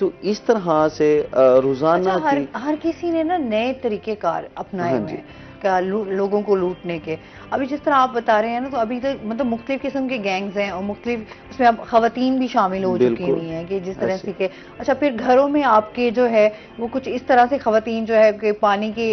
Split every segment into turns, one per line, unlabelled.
تو اس طرح سے روزانہ کی
ہر کسی نے نا نئے طریقے کار اپنائے ہوئے ہیں لوگوں کو لوٹنے کے. ابھی جس طرح آپ بتا رہے ہیں نا تو ابھی تک مطلب مختلف قسم کے گینگز ہیں اور مختلف اس میں اب خواتین بھی شامل ہو چکی ہوئی ہیں کہ جس طرح سے کہ اچھا پھر گھروں میں آپ کے جو ہے وہ کچھ اس طرح سے خواتین جو ہے کہ پانی کے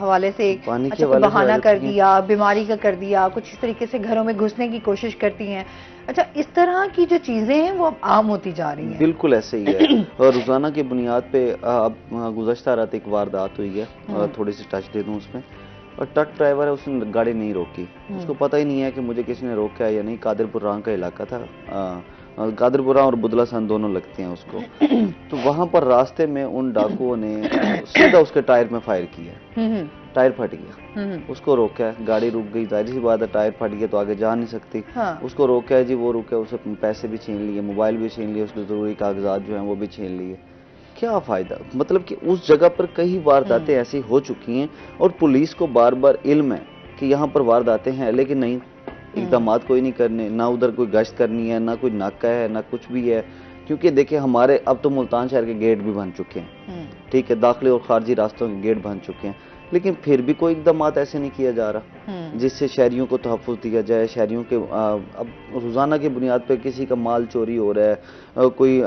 حوالے سے بہانہ کر دیا, بیماری کا کر دیا, کچھ اس طریقے سے گھروں میں گھسنے کی کوشش کرتی ہیں. اچھا اس طرح کی جو چیزیں ہیں وہ اب عام ہوتی جا رہی ہیں.
بالکل ایسے ہی ہے. اور روزانہ کی بنیاد پہ اب گزشتہ رات ایک واردات ہوئی ہے, تھوڑی سی ٹچ دے دوں اس میں. اور ٹرک ڈرائیور ہے, اس نے گاڑی نہیں روکی, اس کو پتہ ہی نہیں ہے کہ مجھے کسی نے روکا ہے یا نہیں. قادر پور رام کا علاقہ تھا, قادر پور اور بدلہ سن دونوں لگتے ہیں اس کو. تو وہاں پر راستے میں ان ڈاکوؤں نے سیدھا اس کے ٹائر میں فائر کیا, ٹائر پھٹ گیا. اس کو روکا ہے, گاڑی رک گئی, ظاہر سی بات ہے ٹائر پھٹ گیا تو آگے جا نہیں سکتی. اس کو روکا ہے جی, وہ روکا, اسے پیسے بھی چھین لیے, موبائل بھی چھین لیے, اس کے ضروری کاغذات جو ہیں وہ بھی چھین لیے. کیا فائدہ؟ مطلب کہ اس جگہ پر کئی وارداتیں ایسی ہو چکی ہیں اور پولیس کو بار بار علم ہے کہ یہاں پر وارداتیں ہیں, لیکن نہیں, اقدامات کوئی نہیں کرنے. نہ ادھر کوئی گشت کرنی ہے, نہ کوئی ناکہ ہے, نہ کچھ بھی ہے. کیونکہ دیکھیں ہمارے اب تو ملتان شہر کے گیٹ بھی بن چکے ہیں, ٹھیک ہے, داخلی اور خارجی راستوں کے گیٹ بن چکے ہیں, لیکن پھر بھی کوئی اقدامات ایسے نہیں کیا جا رہا جس سے شہریوں کو تحفظ دیا جائے. شہریوں کے اب روزانہ کی بنیاد پہ کسی کا مال چوری ہو رہا ہے, کوئی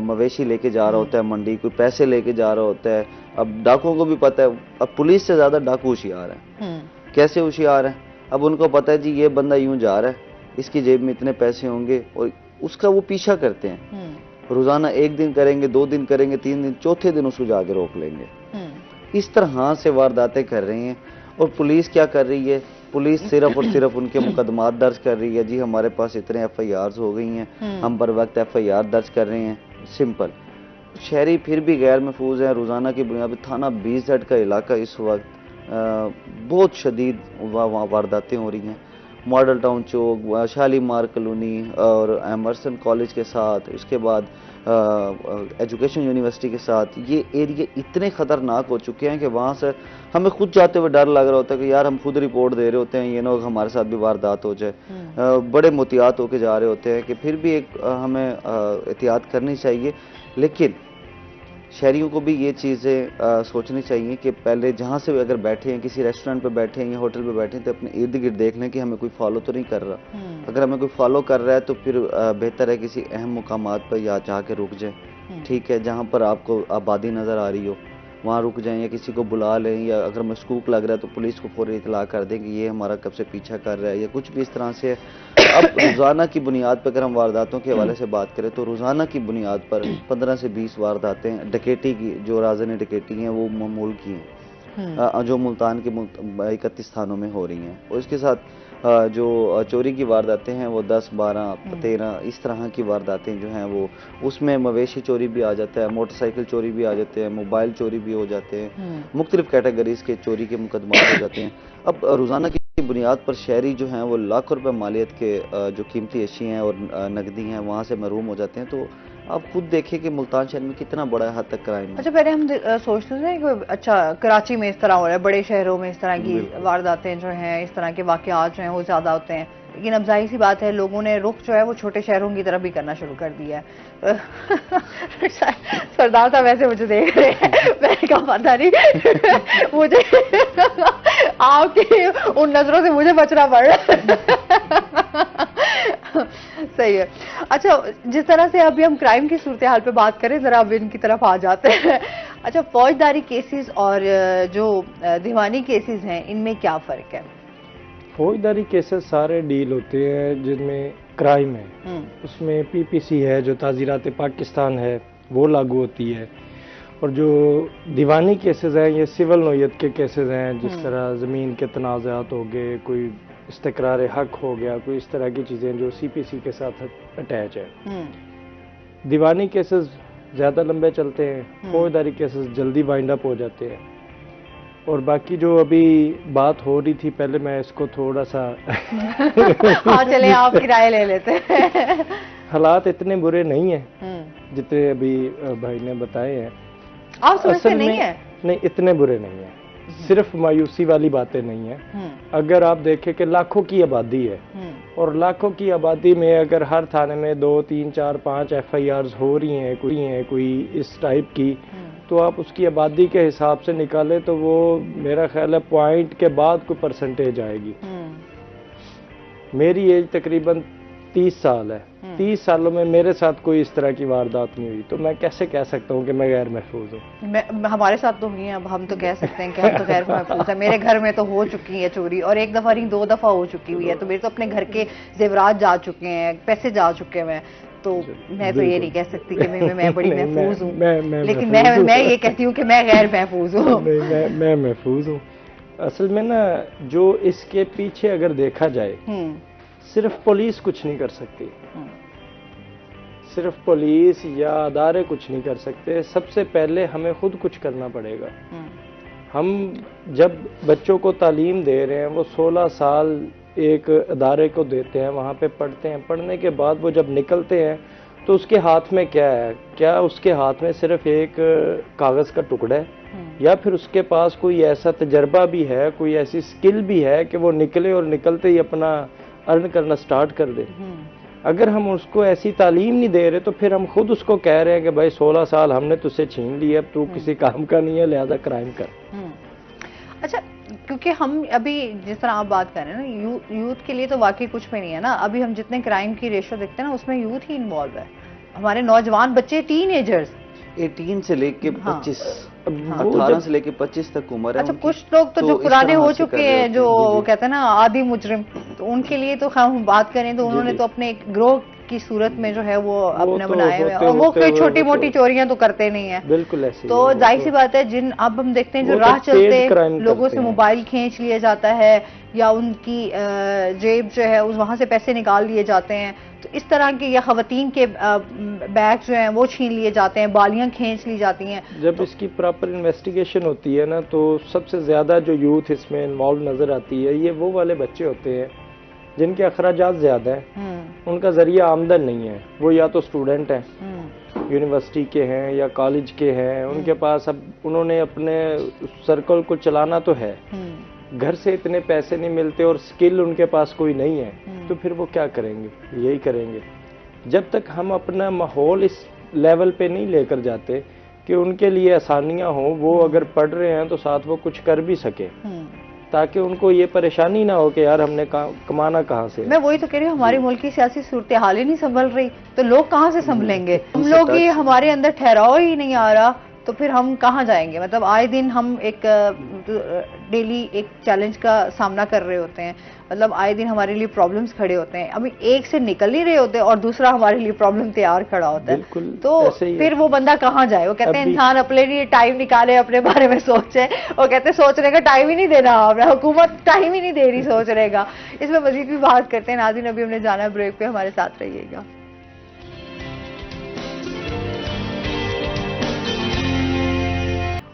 مویشی لے کے جا رہا ہوتا ہے منڈی, کوئی پیسے لے کے جا رہا ہوتا ہے. اب ڈاکوؤں کو بھی پتہ ہے, اب پولیس سے زیادہ ڈاکو ہوشیار ہیں. کیسے ہوشیار ہیں؟ اب ان کو پتہ ہے جی یہ بندہ یوں جا رہا ہے, اس کی جیب میں اتنے پیسے ہوں گے, اور اس کا وہ پیچھا کرتے ہیں. روزانہ 1 دن کریں گے, 2 دن کریں گے, 3 دن, چوتھے دن اس کو جا کے روک لیں گے. اس طرح سے وارداتیں کر رہی ہیں. اور پولیس کیا کر رہی ہے؟ پولیس صرف اور صرف ان کے مقدمات درج کر رہی ہے. جی ہمارے پاس اتنے ایف آئی آرز ہو گئی ہیں, ہم بر وقت ایف آئی آر درج کر رہے ہیں. سمپل. شہری پھر بھی غیر محفوظ ہیں. روزانہ کی بنیاد پہ تھانہ BZ کا علاقہ اس وقت بہت شدید وارداتیں ہو رہی ہیں. ماڈل ٹاؤن چوک, شالیمار کالونی اور ایمرسن کالج کے ساتھ, اس کے بعد ایجوکیشن یونیورسٹی کے ساتھ, یہ ایریا اتنے خطرناک ہو چکے ہیں کہ وہاں سے ہمیں خود جاتے ہوئے ڈر لگ رہا ہوتا ہے کہ یار ہم خود رپورٹ دے رہے ہوتے ہیں, یہ نہ ہمارے ساتھ بھی واردات ہو جائے. بڑے محتاط ہو کے جا رہے ہوتے ہیں کہ پھر بھی ایک ہمیں احتیاط کرنی چاہیے. لیکن شہریوں کو بھی یہ چیزیں سوچنی چاہیے کہ پہلے جہاں سے اگر بیٹھے ہیں, کسی ریسٹورینٹ پہ بیٹھے ہیں یا ہوٹل پہ بیٹھے ہیں, تو اپنے ارد گرد دیکھ لیں کہ ہمیں کوئی فالو تو نہیں کر رہا. اگر ہمیں کوئی فالو کر رہا ہے تو پھر بہتر ہے کسی اہم مقامات پر یا جا کے رک جائیں. ٹھیک ہے, جہاں پر آپ کو آبادی نظر آ رہی ہو وہاں رک جائیں, یا کسی کو بلا لیں, یا اگر مشکوک لگ رہا ہے تو پولیس کو فوری اطلاع کر دیں کہ یہ ہمارا کب سے پیچھا کر رہا ہے, یا کچھ بھی اس طرح سے. اب روزانہ کی بنیاد پر اگر ہم وارداتوں کے حوالے سے بات کریں تو روزانہ کی بنیاد پر 15 سے 20 وارداتیں ڈکیٹی کی, جو رازن ڈکیٹی ہیں وہ معمول کی ہیں, جو ملتان کے 31 تھانوں میں ہو رہی ہیں. اور اس کے ساتھ جو چوری کی وارداتیں ہیں وہ 10, 12, 13 اس طرح کی وارداتیں جو ہیں وہ, اس میں مویشی چوری بھی آ جاتا ہے, موٹر سائیکل چوری بھی آ جاتے ہیں, موبائل چوری بھی ہو جاتے ہیں, مختلف کیٹیگریز کے چوری کے مقدمات ہو جاتے ہیں. اب روزانہ کی بنیاد پر شہری جو ہیں وہ لاکھوں روپے مالیت کے جو قیمتی اشیاء ہیں اور نقدی ہیں وہاں سے محروم ہو جاتے ہیں. تو آپ خود دیکھیں کہ ملتان شہر میں کتنا بڑا حد تک کرائم ہے.
اچھا پہلے ہم سوچتے تھے کہ اچھا کراچی میں اس طرح ہو رہا ہے, بڑے شہروں میں اس طرح کی وارداتیں جو ہیں, اس طرح کے واقعات جو ہیں وہ زیادہ ہوتے ہیں, لیکن اب ظاہر سی بات ہے لوگوں نے رخ جو ہے وہ چھوٹے شہروں کی طرف بھی کرنا شروع کر دیا ہے. سردار صاحب ویسے مجھے دیکھ رہے ہیں, میں نے کہا پتہ نہیں مجھے آپ کی ان نظروں سے مجھے بچنا پڑ رہا ہے. صحیح ہے. اچھا جس طرح سے ابھی ہم کرائم کی صورتحال پہ بات کریں, ذرا اب ان کی طرف آ جاتے ہیں. اچھا فوجداری کیسز اور جو دیوانی کیسز ہیں ان میں کیا فرق ہے؟
فوجداری کیسز سارے ڈیل ہوتے ہیں جن میں کرائم ہے, اس میں PPC ہے جو تعزیرات پاکستان ہے وہ لاگو ہوتی ہے, اور جو دیوانی کیسز ہیں یہ سول نوعیت کے کیسز ہیں, جس طرح زمین کے تنازعات ہو گئے, کوئی استقرار حق ہو گیا, کوئی اس طرح کی چیزیں جو CPC کے ساتھ اٹیچ ہے. دیوانی کیسز زیادہ لمبے چلتے ہیں, فوجداری کیسز جلدی وائنڈ اپ ہو جاتے ہیں. اور باقی جو ابھی بات ہو رہی تھی پہلے میں اس کو تھوڑا سا
چلے آپ کی رائے لے لیتے ہیں.
حالات اتنے برے نہیں ہیں جتنے ابھی بھائی نے بتائے ہیں.
آپ سمجھتے نہیں ہیں؟
نہیں اتنے برے نہیں ہیں, صرف مایوسی والی باتیں نہیں ہیں. اگر آپ دیکھیں کہ لاکھوں کی آبادی ہے اور لاکھوں کی آبادی میں اگر ہر تھانے میں 2 3 4 5 FIRs ہو رہی ہیں کوئی اس ٹائپ کی, تو آپ اس کی آبادی کے حساب سے نکالیں تو وہ میرا خیال ہے پوائنٹ کے بعد کوئی پرسنٹیج آئے گی. میری ایج تقریباً 30 سال ہے. 30 سالوں میں میرے ساتھ کوئی اس طرح کی واردات نہیں ہوئی, تو میں کیسے کہہ سکتا ہوں کہ میں غیر محفوظ ہوں؟
ہمارے ساتھ تو ہوئی ہیں, اب ہم تو کہہ سکتے ہیں کہ ہم تو غیر محفوظ ہیں. میرے گھر میں تو ہو چکی ہے چوری, اور ایک دفعہ نہیں 2 دفعہ ہو چکی ہوئی ہے. تو میرے تو اپنے گھر کے زیورات جا چکے ہیں, پیسے جا چکے ہیں. تو میں تو یہ نہیں کہہ سکتی کہ میں بڑی محفوظ ہوں, لیکن میں یہ کہتی ہوں کہ میں غیر محفوظ ہوں.
میں محفوظ ہوں. اصل میں نا جو اس کے پیچھے اگر دیکھا جائے, صرف پولیس کچھ نہیں کر سکتی, صرف پولیس یا ادارے کچھ نہیں کر سکتے. سب سے پہلے ہمیں خود کچھ کرنا پڑے گا. ہم جب بچوں کو تعلیم دے رہے ہیں, وہ 16 سال ایک ادارے کو دیتے ہیں, وہاں پہ پڑھتے ہیں. پڑھنے کے بعد وہ جب نکلتے ہیں تو اس کے ہاتھ میں کیا ہے؟ کیا اس کے ہاتھ میں صرف ایک کاغذ کا ٹکڑا ہے, یا پھر اس کے پاس کوئی ایسا تجربہ بھی ہے, کوئی ایسی سکل بھی ہے کہ وہ نکلے اور نکلتے ہی اپنا ارن کرنا سٹارٹ کر دے؟ اگر ہم اس کو ایسی تعلیم نہیں دے رہے تو پھر ہم خود اس کو کہہ رہے ہیں کہ بھائی 16 سال ہم نے تجھ سے چھین لی, اب تو کسی کام کا نہیں ہے, لہذا کرائم کر.
اچھا, کیونکہ ہم ابھی جس طرح آپ بات کر رہے ہیں نا, یوتھ کے لیے تو واقعی کچھ بھی نہیں ہے نا. ابھی ہم جتنے کرائم کی ریشو دیکھتے ہیں نا, اس میں یوتھ ہی انوالو ہے. ہمارے نوجوان بچے, ٹین ایجرز,
18 سے لے کے 25, 18 سے لے کے 25 تک عمر ہے.
اچھا, کچھ لوگ تو جو پرانے ہو چکے ہیں, جو کہتے ہیں نا عادی مجرم, تو ان کے لیے تو ہم بات کریں تو انہوں نے تو اپنے ایک گروہ کی صورت میں جو ہے وہ اپنا بنائے ہوئے, اور وہ کوئی چھوٹی موٹی چوریاں تو کرتے نہیں ہیں.
بالکل ایسے.
تو ظاہر سی بات ہے, اب ہم دیکھتے ہیں جو راہ چلتے لوگوں سے موبائل کھینچ لیا جاتا ہے, یا ان کی جیب جو ہے وہاں سے پیسے نکال لیے جاتے ہیں. تو اس طرح کے, یا خواتین کے بیگ جو ہیں وہ چھین لیے جاتے ہیں, بالیاں کھینچ لی جاتی ہیں.
جب اس کی پراپر انویسٹیگیشن ہوتی ہے نا, تو سب سے زیادہ جو یوتھ اس میں انوالو نظر آتی ہے, یہ وہ والے بچے ہوتے ہیں جن کے اخراجات زیادہ ہیں, ان کا ذریعہ آمدن نہیں ہے. وہ یا تو اسٹوڈنٹ ہیں, یونیورسٹی کے ہیں یا کالج کے ہیں, ان کے پاس اب انہوں نے اپنے سرکل کو چلانا تو ہے, گھر سے اتنے پیسے نہیں ملتے اور سکل ان کے پاس کوئی نہیں ہے, تو پھر وہ کیا کریں گے؟ یہی کریں گے. جب تک ہم اپنا ماحول اس لیول پہ نہیں لے کر جاتے کہ ان کے لیے آسانیاں ہوں, وہ اگر پڑھ رہے ہیں تو ساتھ وہ کچھ کر بھی سکے, تاکہ ان کو یہ پریشانی نہ ہو کہ یار ہم نے کمانا کہاں سے.
میں وہی تو کہہ رہی ہوں, ہماری ملک کی سیاسی صورتحال ہی نہیں سنبھل رہی, تو لوگ کہاں سے سنبھلیں گے؟ ہم لوگ ہی, ہمارے اندر ٹھہراؤ ہی نہیں آ رہا, تو پھر ہم کہاں جائیں گے؟ مطلب آئے دن ہم ایک ڈیلی ایک چیلنج کا سامنا کر رہے ہوتے ہیں, مطلب آئے دن ہمارے لیے پرابلمز کھڑے ہوتے ہیں. ابھی ایک سے نکل نہیں رہے ہوتے اور دوسرا ہمارے لیے پرابلم تیار کھڑا ہوتا ہے, تو پھر وہ بندہ کہاں جائے؟ وہ کہتے ہیں انسان اپنے لیے ٹائم نکالے, اپنے بارے میں سوچے. وہ کہتے ہیں سوچنے کا ٹائم ہی نہیں دینا, حکومت ٹائم ہی نہیں دے رہی سوچنے کا. اس میں مزید بھی بات کرتے ہیں. ناظرین, ابھی ہم نے جانا ہے بریک پہ, ہمارے ساتھ رہیے گا.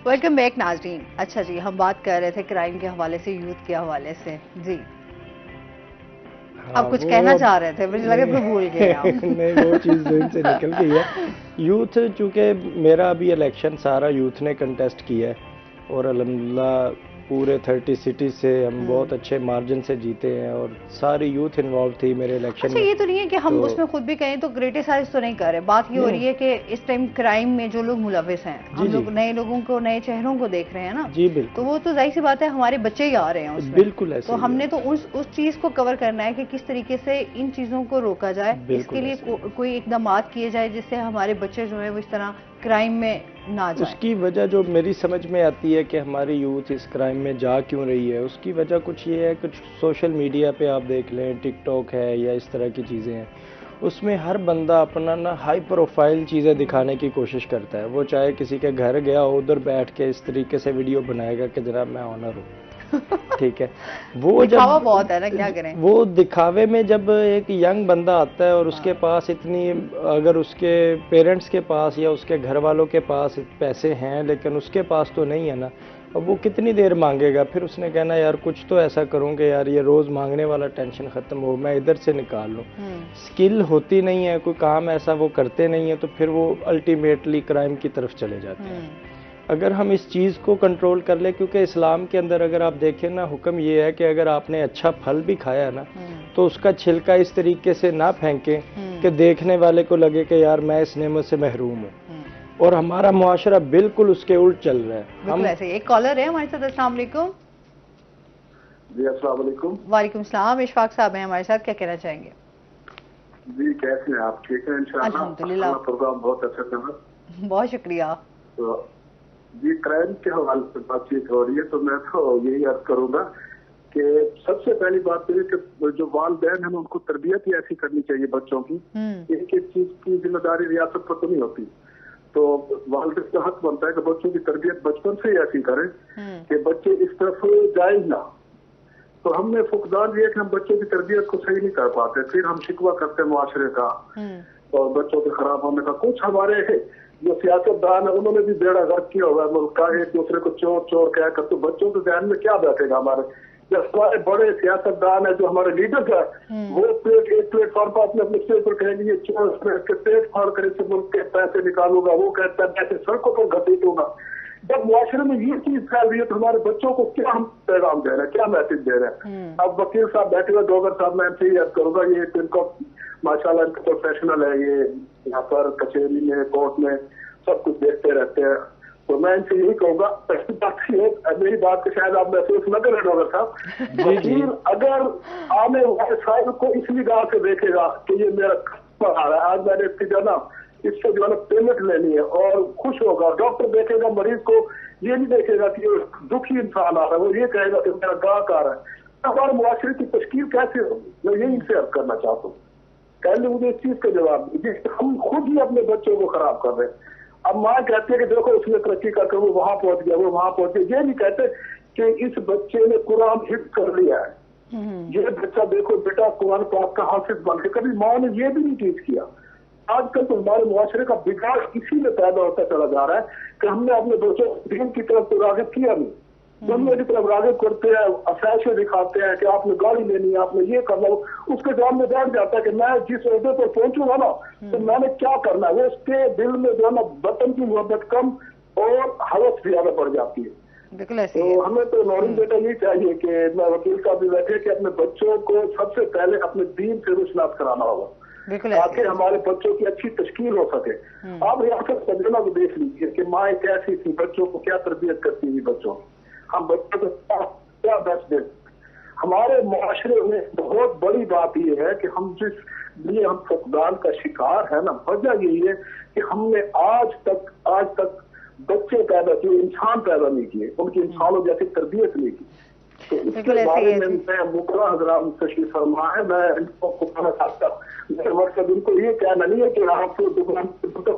ویلکم بیک ناظرین. اچھا جی, ہم بات کر رہے تھے کرائم کے حوالے سے, یوتھ کے حوالے سے. جی, آپ کچھ کہنا چاہ رہے تھے, مجھے لگا پھر بھول گئے آپ.
نہیں, وہ چیز ذہن سے نکل گئی ہے. یوتھ, چونکہ میرا ابھی الیکشن سارا یوتھ نے کنٹیسٹ کیا ہے, اور الحمدللہ پورے 30 سٹی سے ہم بہت اچھے مارجن سے جیتے ہیں, اور ساری یوتھ انوالو تھی میرے الیکشن میں.
اچھا, یہ تو نہیں ہے کہ ہم اس میں خود بھی کہیں تو کریٹیسائز تو نہیں کر رہے. بات یہ ہو رہی ہے کہ اس ٹائم کرائم میں جو لوگ ملوث ہیں, ہم لوگ نئے لوگوں کو, نئے چہروں کو دیکھ رہے ہیں نا.
جی بالکل.
تو وہ تو ظاہر سی بات ہے, ہمارے بچے ہی آ رہے ہیں اس میں.
بالکل ایسے.
تو ہم نے تو اس چیز کو کور کرنا ہے کہ کس طریقے سے ان چیزوں کو روکا جائے. اس کے لیے کوئی اقدامات کیے جائے جس سے ہمارے بچے جو ہے وہ اس طرح کرائم میں نہ جائیں.
اس کی وجہ جو میری سمجھ میں آتی ہے کہ ہماری یوتھ اس کرائم میں جا کیوں رہی ہے, اس کی وجہ کچھ یہ ہے, کچھ سوشل میڈیا پہ آپ دیکھ لیں, ٹک ٹاک ہے یا اس طرح کی چیزیں ہیں, اس میں ہر بندہ اپنا نا ہائی پروفائل چیزیں دکھانے کی کوشش کرتا ہے. وہ چاہے کسی کے گھر گیا, ادھر بیٹھ کے اس طریقے سے ویڈیو بنائے گا کہ جناب میں آنر ہوں, ٹھیک ہے. وہ
دکھاوا بہت ہے نا, کیا کریں.
وہ دکھاوے میں جب ایک ینگ بندہ آتا ہے اور اس کے پاس اتنی, اگر اس کے پیرنٹس کے پاس یا اس کے گھر والوں کے پاس پیسے ہیں لیکن اس کے پاس تو نہیں ہے نا, اب وہ کتنی دیر مانگے گا؟ پھر اس نے کہنا یار کچھ تو ایسا کروں کہ یار یہ روز مانگنے والا ٹینشن ختم ہو, میں ادھر سے نکال لوں. سکل ہوتی نہیں ہے, کوئی کام ایسا وہ کرتے نہیں ہیں, تو پھر وہ الٹیمیٹلی کرائم کی طرف چلے جاتے ہیں. اگر ہم اس چیز کو کنٹرول کر لیں، کیونکہ اسلام کے اندر اگر آپ دیکھیں نا، حکم یہ ہے کہ اگر آپ نے اچھا پھل بھی کھایا نا تو اس کا چھلکا اس طریقے سے نہ پھینکیں کہ دیکھنے والے کو لگے کہ یار میں اس نعمت سے محروم ہوں، اور ہمارا معاشرہ بالکل اس کے الٹ چل رہا ہے.
بالکل ایسے. ایک کالر ہے ہمارے ساتھ. السلام علیکم.
جی السلام علیکم.
وعلیکم السلام. اشفاق صاحب ہیں ہمارے ساتھ, کیا کہنا چاہیں گے؟
جی کیسے ہیں آپ؟ ٹھیک ہیں انشاءاللہ.
الحمدللہ.
پروگرام بہت اچھا چل رہا ہے.
بہت شکریہ.
تو جی کرائم کے حوالے سے بات چیت ہو رہی ہے تو میں تو یہی عرض کروں گا کہ سب سے پہلی بات یہ کہ جو والدین ہیں ان کو تربیت ہی ایسی کرنی چاہیے بچوں کی. ایک ایک چیز کی ذمہ داری ریاست پر تو نہیں ہوتی, تو والدین کا حق بنتا ہے کہ بچوں کی تربیت بچپن سے ہی ایسی کریں کہ بچے اس طرف جائیں نہ. تو ہم نے فقدان یہ کہ ہم بچوں کی تربیت کو صحیح نہیں کر پاتے, پھر ہم شکوہ کرتے ہیں معاشرے کا اور بچوں کے خراب ہونے کا. کچھ ہمارے جو سیاست دان ہے انہوں نے بھی بیڑا غرق کیا ہوا ہے ملک کا, ایک دوسرے کو چور چور کہہ کر. تو بچوں کے ذہن میں کیا بیٹھے گا ہمارے؟ جب ہمارے بڑے سیاست دان ہیں جو ہمارے لیڈرز ہیں وہ ایک پلیٹ فارم پر اپنے اپنے اسٹیج پر کہیں گے چور پیٹ پھاڑ کر اس ملک کے پیسے نکالوں گا, وہ کہتا ہے پیسے سڑکوں پر گھسیٹوں گا. جب معاشرے میں یہ چیز پھیل رہی ہے تو ہمارے بچوں کو کیا ہم پیغام دے رہے ہیں, کیا میسج دے رہے ہیں؟ اب وکیل صاحب بیٹھے ہوئے ڈوگر صاحب, میں ان سے یاد کروں گا, یہ ان کو ماشاءاللہ ان کا پروفیشنل ہے, یہ یہاں پر کچہری میں کورٹ میں سب کچھ دیکھتے رہتے ہیں. تو میں ان سے یہی کہوں گا, پہلی بات یہ میری بات کو شاید آپ محسوس نہ کریں ڈوگر صاحب, وکیل اگر آنے والے سائل کو اس نگاہ سے دیکھے گا کہ یہ میرا کسٹمر آ رہا ہے, آج میں نے اس کی جو نا اس سے جو ہے نا پیمنٹ لینی ہے اور خوش ہوگا. ڈاکٹر دیکھے گا مریض کو, یہ نہیں دیکھے گا کہ یہ دکھی انسان آ رہا ہے, وہ یہ کہے گا کہ میرا گاہک آ رہا ہے. ہمارے معاشرے کی تشکیل کیسے ہوگی؟ میں یہی سے عرض کرنا چاہتا ہوں. پہلے مجھے اس چیز کا جواب دیجیے, ہم خود ہی اپنے بچوں کو خراب کر رہے ہیں. اب ماں کہتی ہے کہ دیکھو اس نے ترقی کر کے وہ وہاں پہنچ گیا, وہ وہاں پہنچ گیا. یہ نہیں کہتے کہ اس بچے نے قرآن حفظ کر لیا ہے, یہ بچہ دیکھو بیٹا قرآن پاک کا حافظ بن کے. کبھی ماں نے یہ بھی نہیں چیز کیا. آج کل تو ہمارے معاشرے کا بگاڑ اسی میں پیدا ہوتا چلا جا رہا ہے کہ ہم نے اپنے بچوں کو دین کی طرف تو راغب کیا نہیں, دنیا کی طرف راغب کرتے ہیں, افیشیں دکھاتے ہیں کہ آپ نے گاڑی لینی ہے, آپ نے یہ کرنا. اس کے جان میں بیٹھ جاتا ہے کہ میں جس عہدے پر پہنچوں گا نا تو میں نے کیا کرنا ہے. وہ اس کے دل میں جو ہے نا وطن کی محبت کم اور حوث زیادہ بڑھ جاتی ہے. تو ہمیں تو نورین بیٹا یہ چاہیے کہ میں وکیل صاحب بھی بیٹھے کہ اپنے بچوں کو سب سے پہلے اپنے دین سے روشناس کرانا ہوگا تاکہ ہمارے بچوں کی اچھی تشکیل ہو سکے. آپ ریاست تجربہ کو دیکھ لیجیے کہ ماں کیسی تھی, بچوں کو کیا تربیت کرتی تھی, بچوں ہم بچوں کو کیا بیسٹ دیں. ہمارے معاشرے میں بہت بڑی بات یہ ہے کہ ہم جس لیے ہم فقدان کا شکار ہے نا, وجہ یہی ہے کہ ہم نے آج تک بچے پیدا کیے, انسان پیدا نہیں کیے, ان کی انسانوں جیسی تربیت نہیں کی. تو اس کے بارے میں مکرہ حضرات تشریف فرما ہے, میں ان کو کہنا چاہتا ہوں. میرا مقصد ان کو یہ کہنا نہیں ہے کہ آپ دکان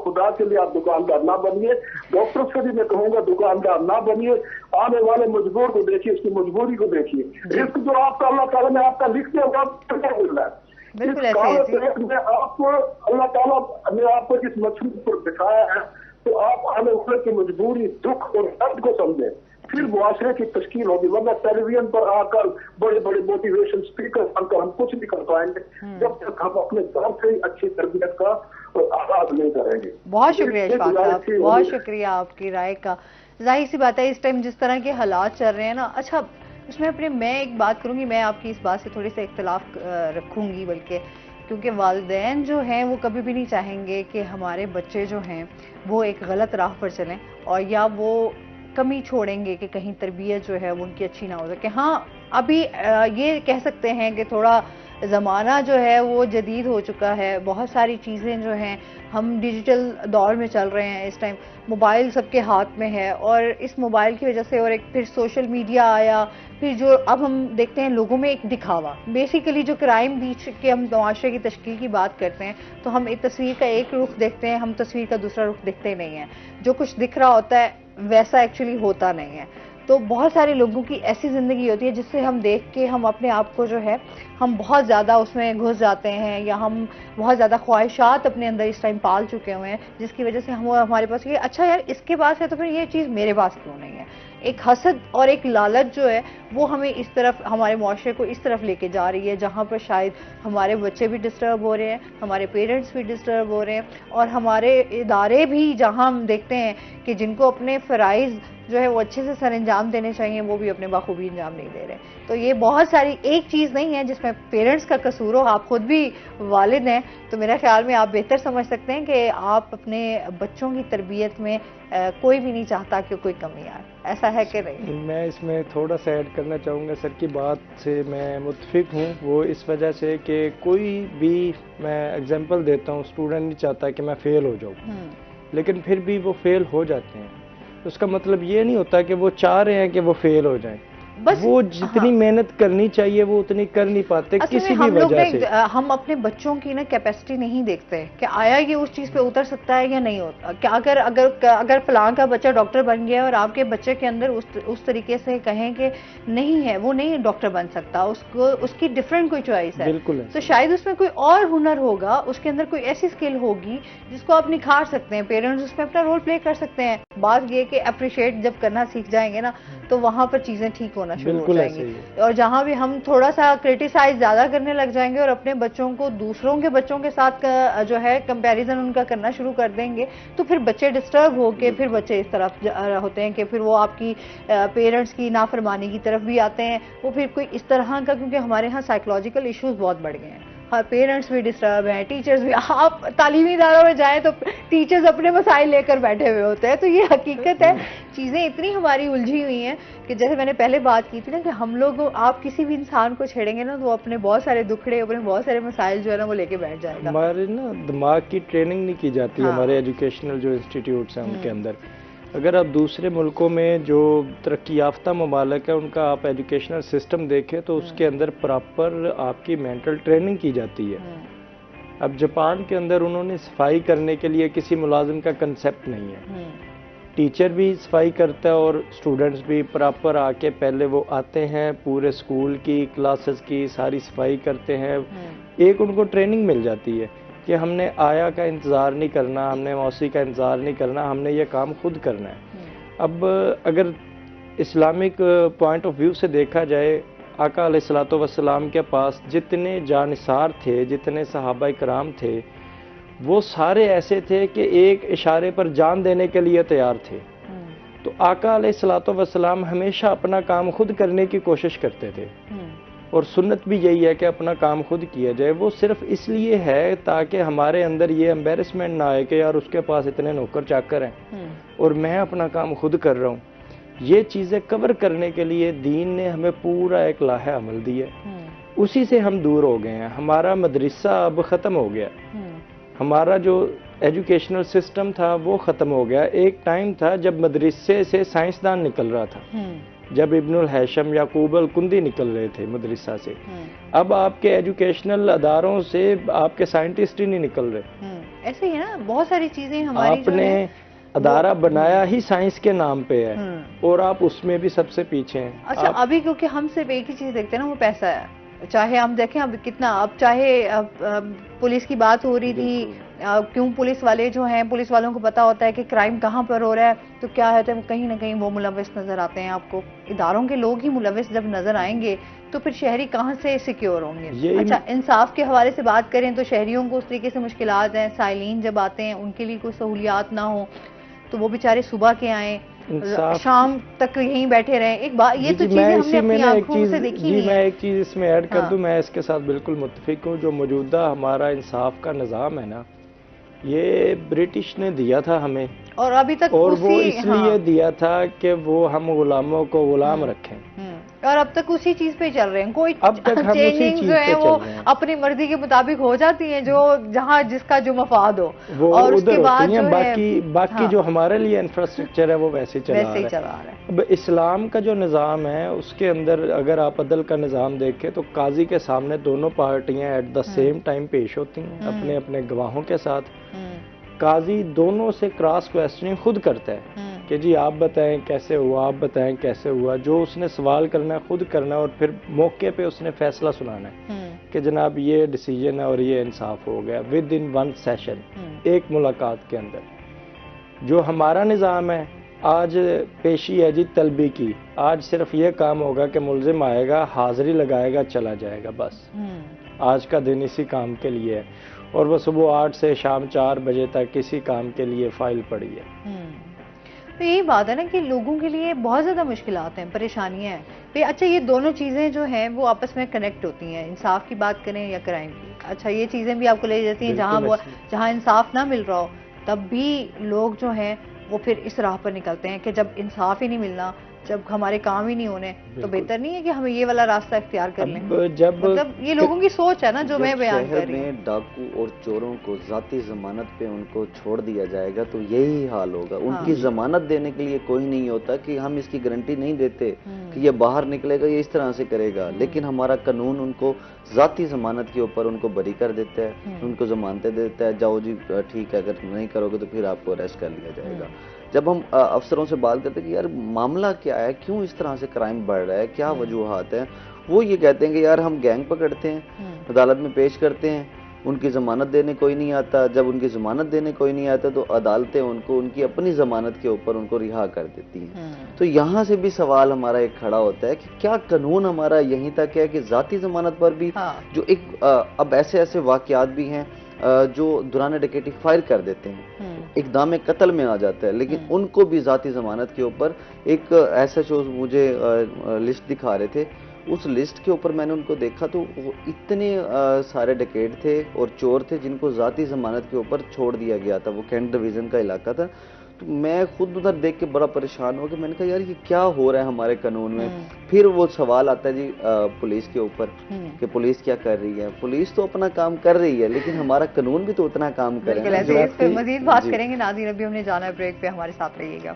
خدا کے لیے آپ دکاندار نہ بنیے. ڈاکٹر سے بھی میں کہوں گا دکاندار نہ بنیے. آنے والے مجبور کو دیکھیے, اس کی مجبوری کو دیکھیے. رزق جو آپ کا اللہ تعالیٰ نے آپ کا لکھ دیا وہ آپ کو مل رہا ہے. اس کالے پیٹ میں آپ کو اللہ تعالیٰ نے آپ کو جس مچھلی پر بٹھایا ہے تو آپ آنے والے کی مجبوری, دکھ اور درد کو سمجھیں, پھر معاشرے کی تشکیل ہوگی. ورنہ ٹیلی ویژن پر آ کر بڑے بڑے موٹیویشن اسپیکر بن کر ہم کچھ نہیں کر پائیں گے جب تک ہم اپنے گھر سے ہی اچھی تربیت کا آغاز نہیں کریں گے.
بہت شکریہ اشفاق صاحب, بہت شکریہ آپ کی رائے کا. ظاہر سی بات ہے اس ٹائم جس طرح کے حالات چل رہے ہیں نا. اچھا اس میں میں ایک بات کروں گی, میں آپ کی اس بات سے تھوڑی سے اختلاف رکھوں گی, بلکہ کیونکہ والدین جو ہیں وہ کبھی بھی نہیں چاہیں گے کہ ہمارے بچے جو ہیں وہ ایک غلط راہ پر چلیں, اور یا وہ کمی چھوڑیں گے کہ کہیں تربیت جو ہے وہ ان کی اچھی نہ ہو سکے. ہاں ابھی یہ کہہ سکتے ہیں کہ تھوڑا زمانہ جو ہے وہ جدید ہو چکا ہے, بہت ساری چیزیں جو ہیں ہم ڈیجیٹل دور میں چل رہے ہیں. اس ٹائم موبائل سب کے ہاتھ میں ہے, اور اس موبائل کی وجہ سے اور ایک پھر سوشل میڈیا آیا, پھر جو اب ہم دیکھتے ہیں لوگوں میں ایک دکھاوا. بیسیکلی جو کرائم بیچ کے ہم معاشرے کی تشکیل کی بات کرتے ہیں تو ہم ایک تصویر کا ایک رخ دیکھتے ہیں, ہم تصویر کا دوسرا رخ دیکھتے نہیں ہیں. جو کچھ دکھ رہا ہوتا ہے ویسا ایکچولی ہوتا نہیں ہے. تو بہت سارے لوگوں کی ایسی زندگی ہوتی ہے جس سے ہم دیکھ کے ہم اپنے آپ کو جو ہے ہم بہت زیادہ اس میں گھس جاتے ہیں, یا ہم بہت زیادہ خواہشات اپنے اندر اس ٹائم پال چکے ہوئے ہیں, جس کی وجہ سے ہمارے پاس یہ اچھا یار اس کے پاس ہے تو پھر یہ چیز میرے پاس کیوں نہیں ہے. ایک حسد اور ایک لالچ جو ہے وہ ہمیں اس طرف, ہمارے معاشرے کو اس طرف لے کے جا رہی ہے جہاں پر شاید ہمارے بچے بھی ڈسٹرب ہو رہے ہیں, ہمارے پیرنٹس بھی ڈسٹرب ہو رہے ہیں, اور ہمارے ادارے بھی جہاں ہم دیکھتے ہیں کہ جن کو اپنے فرائض جو ہے وہ اچھے سے سر انجام دینے چاہیے وہ بھی اپنے بخوبی انجام نہیں دے رہے. تو یہ بہت ساری, ایک چیز نہیں ہے جس میں پیرنٹس کا قصور ہو. آپ خود بھی والد ہیں تو میرا خیال میں آپ بہتر سمجھ سکتے ہیں کہ آپ اپنے بچوں کی تربیت میں کوئی بھی نہیں چاہتا کہ کوئی کمی آئے, ایسا ہے کہ نہیں؟
میں اس میں تھوڑا سا ایڈ کرنا چاہوں گا, سر کی بات سے میں متفق ہوں. وہ اس وجہ سے کہ کوئی بھی, میں اگزامپل دیتا ہوں, اسٹوڈنٹ نہیں چاہتا کہ میں فیل ہو جاؤں, لیکن پھر بھی وہ فیل ہو جاتے ہیں. اس کا مطلب یہ نہیں ہوتا کہ وہ چاہ رہے ہیں کہ وہ فیل ہو جائیں, بس وہ جتنی محنت کرنی چاہیے وہ اتنی کر نہیں پاتے کسی بھی وجہ سے.
ہم اپنے بچوں کی نا کیپیسٹی نہیں دیکھتے کہ آیا یہ اس چیز پہ اتر سکتا ہے یا نہیں ہوتا. کہ اگر فلاں کا بچہ ڈاکٹر بن گیا اور آپ کے بچے کے اندر اس طریقے سے کہیں کہ نہیں ہے, وہ نہیں ڈاکٹر بن سکتا, اس کی ڈفرینٹ کوئی چوائس ہے,
بالکل,
تو شاید اس میں کوئی اور ہنر ہوگا, اس کے اندر کوئی ایسی اسکل ہوگی جس کو آپ نکھار سکتے ہیں. پیرنٹس اس میں اپنا رول پلے کر سکتے ہیں. بات یہ کہ اپریشیٹ جب کرنا سیکھ جائیں گے نا تو وہاں پر چیزیں ٹھیک ہونا شروع ہو جائیں گی. اور جہاں بھی ہم تھوڑا سا کرٹیسائز زیادہ کرنے لگ جائیں گے اور اپنے بچوں کو دوسروں کے بچوں کے ساتھ جو ہے کمپیریزن ان کا کرنا شروع کر دیں گے تو پھر بچے ڈسٹرب ہو کے پھر بچے اس طرف ہوتے ہیں کہ پھر وہ آپ کی پیرنٹس کی نافرمانی کی طرف بھی آتے ہیں. وہ پھر کوئی اس طرح کا, کیونکہ ہمارے ہاں سائیکولوجیکل ایشوز بہت بڑھ گئے ہیں, پیرنٹس بھی ڈسٹرب ہیں, ٹیچرز بھی. آپ تعلیمی اداروں میں جائیں تو ٹیچرز اپنے مسائل لے کر بیٹھے ہوئے ہوتے ہیں. تو یہ حقیقت ہے, چیزیں اتنی ہماری الجھی ہوئی ہیں کہ جیسے میں نے پہلے بات کی تھی نا کہ ہم لوگ, آپ کسی بھی انسان کو چھیڑیں گے نا تو وہ اپنے بہت سارے دکھڑے, اپنے بہت سارے مسائل جو ہے نا وہ لے کے بیٹھ جائے گا.
ہمارے نا دماغ کی ٹریننگ نہیں کی جاتی ہمارے ایجوکیشنل جو انسٹیٹیوٹس ہیں ان کے اندر. اگر آپ دوسرے ملکوں میں جو ترقی یافتہ ممالک ہے ان کا آپ ایجوکیشنل سسٹم دیکھیں تو اس کے اندر پراپر آپ کی مینٹل ٹریننگ کی جاتی ہے. اب جاپان کے اندر انہوں نے صفائی کرنے کے لیے کسی ملازم کا کنسیپٹ نہیں ہے, ٹیچر بھی صفائی کرتا ہے اور اسٹوڈنٹس بھی پراپر آ کے پہلے وہ آتے ہیں, پورے اسکول کی کلاسز کی ساری صفائی کرتے ہیں. ایک ان کو ٹریننگ مل جاتی ہے کہ ہم نے آیا کا انتظار نہیں کرنا, ہم نے موسی کا انتظار نہیں کرنا, ہم نے یہ کام خود کرنا ہے. اب اگر اسلامک پوائنٹ آف ویو سے دیکھا جائے, آقا علیہ الصلوۃ والسلام کے پاس جتنے جانثار تھے, جتنے صحابہ کرام تھے, وہ سارے ایسے تھے کہ ایک اشارے پر جان دینے کے لیے تیار تھے. تو آقا علیہ الصلوۃ والسلام ہمیشہ اپنا کام خود کرنے کی کوشش کرتے تھے, اور سنت بھی یہی ہے کہ اپنا کام خود کیا جائے. وہ صرف اس لیے ہے تاکہ ہمارے اندر یہ امبیرسمنٹ نہ آئے کہ یار اس کے پاس اتنے نوکر چاکر ہیں اور میں اپنا کام خود کر رہا ہوں. یہ چیزیں کور کرنے کے لیے دین نے ہمیں پورا ایک لاہ عمل دیا ہے, اسی سے ہم دور ہو گئے ہیں. ہمارا مدرسہ اب ختم ہو گیا, ہمارا جو ایجوکیشنل سسٹم تھا وہ ختم ہو گیا. ایک ٹائم تھا جب مدرسے سے سائنسدان نکل رہا تھا, جب ابن الحیشم یعقوب الکندی نکل رہے تھے مدرسہ سے. اب آپ کے ایجوکیشنل اداروں سے آپ کے سائنٹسٹ ہی نہیں نکل رہے.
ایسے ہی نا بہت ساری چیزیں ہماری,
آپ نے ادارہ بنایا ہی سائنس کے نام پہ ہے اور آپ اس میں بھی سب سے پیچھے ہیں.
اچھا ابھی کیونکہ ہم صرف ایک ہی چیز دیکھتے ہیں نا, وہ پیسہ ہے. چاہے ہم دیکھیں اب کتنا, اب چاہے پولیس کی بات ہو رہی تھی, کیوں پولیس والے جو ہیں, پولیس والوں کو پتا ہوتا ہے کہ کرائم کہاں پر ہو رہا ہے تو کیا ہے, کہیں نہ کہیں وہ ملوث نظر آتے ہیں آپ کو. اداروں کے لوگ ہی ملوث جب نظر آئیں گے تو پھر شہری کہاں سے سیکیور ہوں گے. اچھا انصاف کے حوالے سے بات کریں تو شہریوں کو اس طریقے سے مشکلات ہیں, سائلین جب آتے ہیں ان کے لیے کوئی سہولیات نہ ہوں تو وہ بیچارے صبح کے آئیں شام تک یہیں بیٹھے رہیں. ایک بات یہ تو چیزیں ہم نے اپنی آنکھوں سے دیکھی نہیں.
میں ایک چیز اس میں ایڈ کر دوں, میں اس کے ساتھ بالکل متفق ہوں. جو موجودہ ہمارا انصاف کا نظام ہے نا, یہ برٹش نے دیا تھا ہمیں,
اور ابھی تک
اور وہ اس لیے دیا تھا کہ وہ ہم غلاموں کو غلام رکھیں,
اور اب تک اسی چیز پہ چل رہے ہیں. کوئی
اب تک ہم اسی چیز
جو ہے وہ اپنی مرضی کے مطابق ہو جاتی ہیں, جو جہاں جس کا جو مفاد ہو
وہ ادھر ہوتی ہیں. باقی جو ہمارے لیے انفراسٹرکچر ہے وہ ویسے چلا رہا ہے. اب اسلام کا جو نظام ہے اس کے اندر اگر آپ عدل کا نظام دیکھیں تو قاضی کے سامنے دونوں پارٹیاں ایٹ دا سیم ٹائم پیش ہوتی ہیں اپنے اپنے گواہوں کے ساتھ. قاضی دونوں سے کراس کویسچننگ خود کرتا ہے کہ جی آپ بتائیں کیسے ہوا, آپ بتائیں کیسے ہوا. جو اس نے سوال کرنا ہے خود کرنا ہے, اور پھر موقع پہ اس نے فیصلہ سنانا ہے کہ جناب یہ ڈیسیجن ہے اور یہ انصاف ہو گیا ود ان ون سیشن, ایک ملاقات کے اندر. جو ہمارا نظام ہے آج پیشی ہے جی طلبی کی. آج صرف یہ کام ہوگا کہ ملزم آئے گا, حاضری لگائے گا, چلا جائے گا, بس آج کا دن اسی کام کے لیے ہے. اور وہ صبح 8 سے شام 4 بجے تک اسی کام کے لیے فائل پڑی ہے.
تو یہی بات ہے نا کہ لوگوں کے لیے بہت زیادہ مشکلات ہیں, پریشانیاں ہیں. اچھا یہ دونوں چیزیں جو ہیں وہ آپس میں کنیکٹ ہوتی ہیں, انصاف کی بات کریں یا کرائم کی. اچھا یہ چیزیں بھی آپ کو لے جاتی ہیں جہاں انصاف نہ مل رہا ہو, تب بھی لوگ جو ہیں وہ پھر اس راہ پر نکلتے ہیں کہ جب انصاف ہی نہیں ملنا, جب ہمارے کام ہی نہیں ہونے, تو بہتر نہیں ہے کہ ہمیں یہ والا راستہ اختیار کر لیں. مطلب یہ لوگوں کی سوچ ہے نا جو میں بیان کر رہی ہوں.
شہر میں ڈاکو اور چوروں کو ذاتی ضمانت پہ ان کو چھوڑ دیا جائے گا تو یہی حال ہوگا. ان کی ضمانت دینے کے لیے کوئی نہیں ہوتا کہ ہم اس کی گارنٹی نہیں دیتے کہ یہ باہر نکلے گا, یہ اس طرح سے کرے گا, لیکن ہمارا قانون ان کو ذاتی ضمانت کے اوپر ان کو بری کر دیتا ہے, ان کو ضمانتیں دیتا ہے, جاؤ جی ٹھیک ہے, اگر نہیں کرو گے تو پھر آپ کو اریسٹ کر لیا جائے گا. جب ہم افسروں سے بات کرتے ہیں کہ یار معاملہ کیا ہے, کیوں اس طرح سے کرائم بڑھ رہا ہے, کیا وجوہات ہیں, وہ یہ کہتے ہیں کہ یار ہم گینگ پکڑتے ہیں, عدالت میں پیش کرتے ہیں, ان کی ضمانت دینے کوئی نہیں آتا. جب ان کی ضمانت دینے کوئی نہیں آتا تو عدالتیں ان کو ان کی اپنی ضمانت کے اوپر ان کو رہا کر دیتی ہیں. تو یہاں سے بھی سوال ہمارا ایک کھڑا ہوتا ہے کہ کیا قانون ہمارا یہیں تک ہے کہ ذاتی ضمانت پر بھی جو ایک اب ایسے واقعات بھی ہیں جو دوران ڈکیتی فائر کر دیتے ہیں, اقدام قتل میں آ جاتا ہے, لیکن ان کو بھی ذاتی ضمانت کے اوپر ایک ایسا جو مجھے لسٹ دکھا رہے تھے, اس لسٹ کے اوپر میں نے ان کو دیکھا تو اتنے سارے ڈکیٹ تھے اور چور تھے جن کو ذاتی ضمانت کے اوپر چھوڑ دیا گیا تھا. وہ کینٹ ڈویژن کا علاقہ تھا. تو میں خود ادھر دیکھ کے بڑا پریشان ہو گیا. میں نے کہا یار یہ کیا ہو رہا ہے ہمارے قانون میں. پھر وہ سوال آتا ہے جی پولیس کے اوپر کہ پولیس کیا کر رہی ہے. پولیس تو اپنا کام کر رہی ہے, لیکن ہمارا قانون بھی تو اتنا کام کرے.
بالکل اس پہ مزید بات کریں گے. ناظرین ابھی ہم نے جانا ہے بریک پہ, ہمارے ساتھ رہیے گا.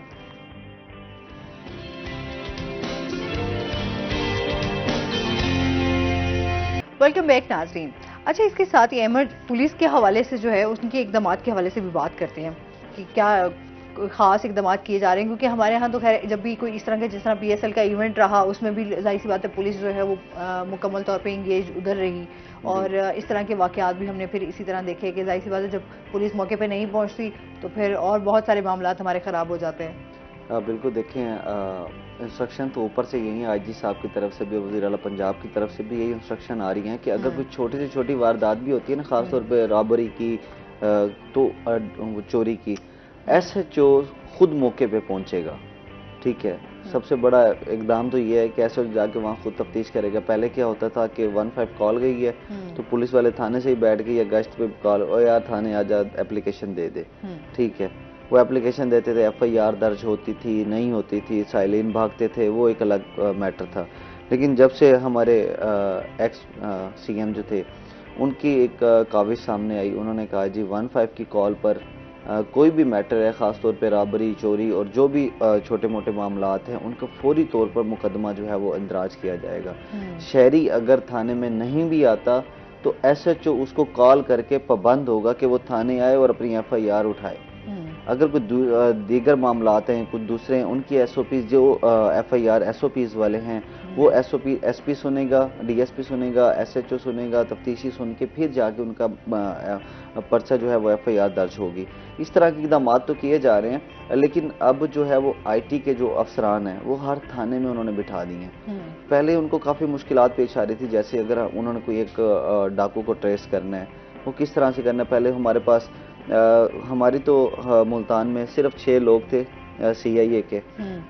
ویلکم بیک ناظرین. اچھا اس کے ساتھ ہی پولیس کے حوالے سے جو ہے ان کے اقدامات کے حوالے سے بھی بات کرتے ہیں کہ کیا خاص اقدامات کیے جا رہے ہیں, کیونکہ ہمارے ہاں تو خیر جب بھی کوئی اس طرح کا جس طرح پی ایس ایل کا ایونٹ رہا اس میں بھی ظاہر سی بات ہے پولیس جو ہے وہ مکمل طور پہ انگیج ادھر رہی, اور اس طرح کے واقعات بھی ہم نے پھر اسی طرح دیکھے کہ ظاہر سی بات ہے جب پولیس موقع پہ نہیں پہنچتی تو پھر اور بہت سارے معاملات ہمارے خراب ہو جاتے ہیں.
بالکل دیکھیں انسٹرکشن تو اوپر سے یہی آئی جی صاحب کی طرف سے بھی, وزیر اعلیٰ پنجاب کی طرف سے بھی یہی انسٹرکشن آ رہی ہیں کہ اگر کوئی چھوٹی سے چھوٹی واردات بھی ہوتی ہے نا, خاص طور پہ رابری کی تو چوری کی, ایس ایچ او خود موقع پہ پہنچے گا. ٹھیک ہے, سب سے بڑا اقدام تو یہ ہے کہ ایسے جا کے وہاں خود تفتیش کرے گا. پہلے کیا ہوتا تھا کہ 15 کال گئی ہے تو پولیس والے تھانے سے ہی بیٹھ کے یا گشت پہ کال, او یار تھانے آ جا اپلیکیشن دے دے. ٹھیک ہے, وہ اپلیکیشن دیتے تھے, ایف آئی آر درج ہوتی تھی نہیں ہوتی تھی, سائلین بھاگتے تھے, وہ ایک الگ میٹر تھا. لیکن جب سے ہمارے ایکس سی ایم جو تھے ان کی ایک کاوش سامنے آئی, انہوں نے کہا جی 15 کی کال پر کوئی بھی میٹر ہے, خاص طور پہ رابری, چوری اور جو بھی چھوٹے موٹے معاملات ہیں ان کو فوری طور پر مقدمہ جو ہے وہ اندراج کیا جائے گا. شہری اگر تھانے میں نہیں بھی آتا تو ایس ایچ او اس کو کال کر کے پابند ہوگا کہ وہ تھانے آئے اور اپنی ایف آئی آر اٹھائے. اگر کوئی دیگر معاملات ہیں, کچھ دوسرے ہیں, ان کی ایس او پیز جو F I R SOPs والے ہیں وہ ایس پی سنے گا, ڈی ایس پی سنے گا, ایس ایچ او سنے گا, تفتیشی سن کے پھر جا کے ان کا پرچہ جو ہے وہ ایف آئی آر درج ہوگی. اس طرح کے اقدامات تو کیے جا رہے ہیں, لیکن اب جو ہے وہ آئی ٹی کے جو افسران ہیں وہ ہر تھانے میں انہوں نے بٹھا دی ہیں. پہلے ان کو کافی مشکلات پیش آ رہی تھی, جیسے اگر انہوں نے کوئی ایک ڈاکو کو ٹریس کرنا ہے وہ کس طرح سے کرنا ہے. پہلے ہمارے پاس ہماری تو ملتان میں صرف 6 لوگ تھے سی آئی اے کے,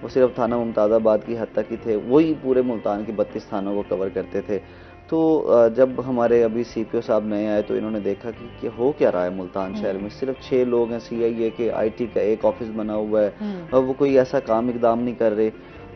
وہ صرف تھانہ ممتاز آباد کی حد تک ہی تھے, وہی پورے ملتان کی 32 تھانوں کو کور کرتے تھے. تو جب ہمارے ابھی سی پی او صاحب نئے آئے تو انہوں نے دیکھا کہ ہو کیا رہا ہے ملتان شہر میں, صرف 6 لوگ ہیں سی آئی اے کے, آئی ٹی کا ایک آفس بنا ہوا ہے, وہ کوئی ایسا کام اقدام نہیں کر رہے.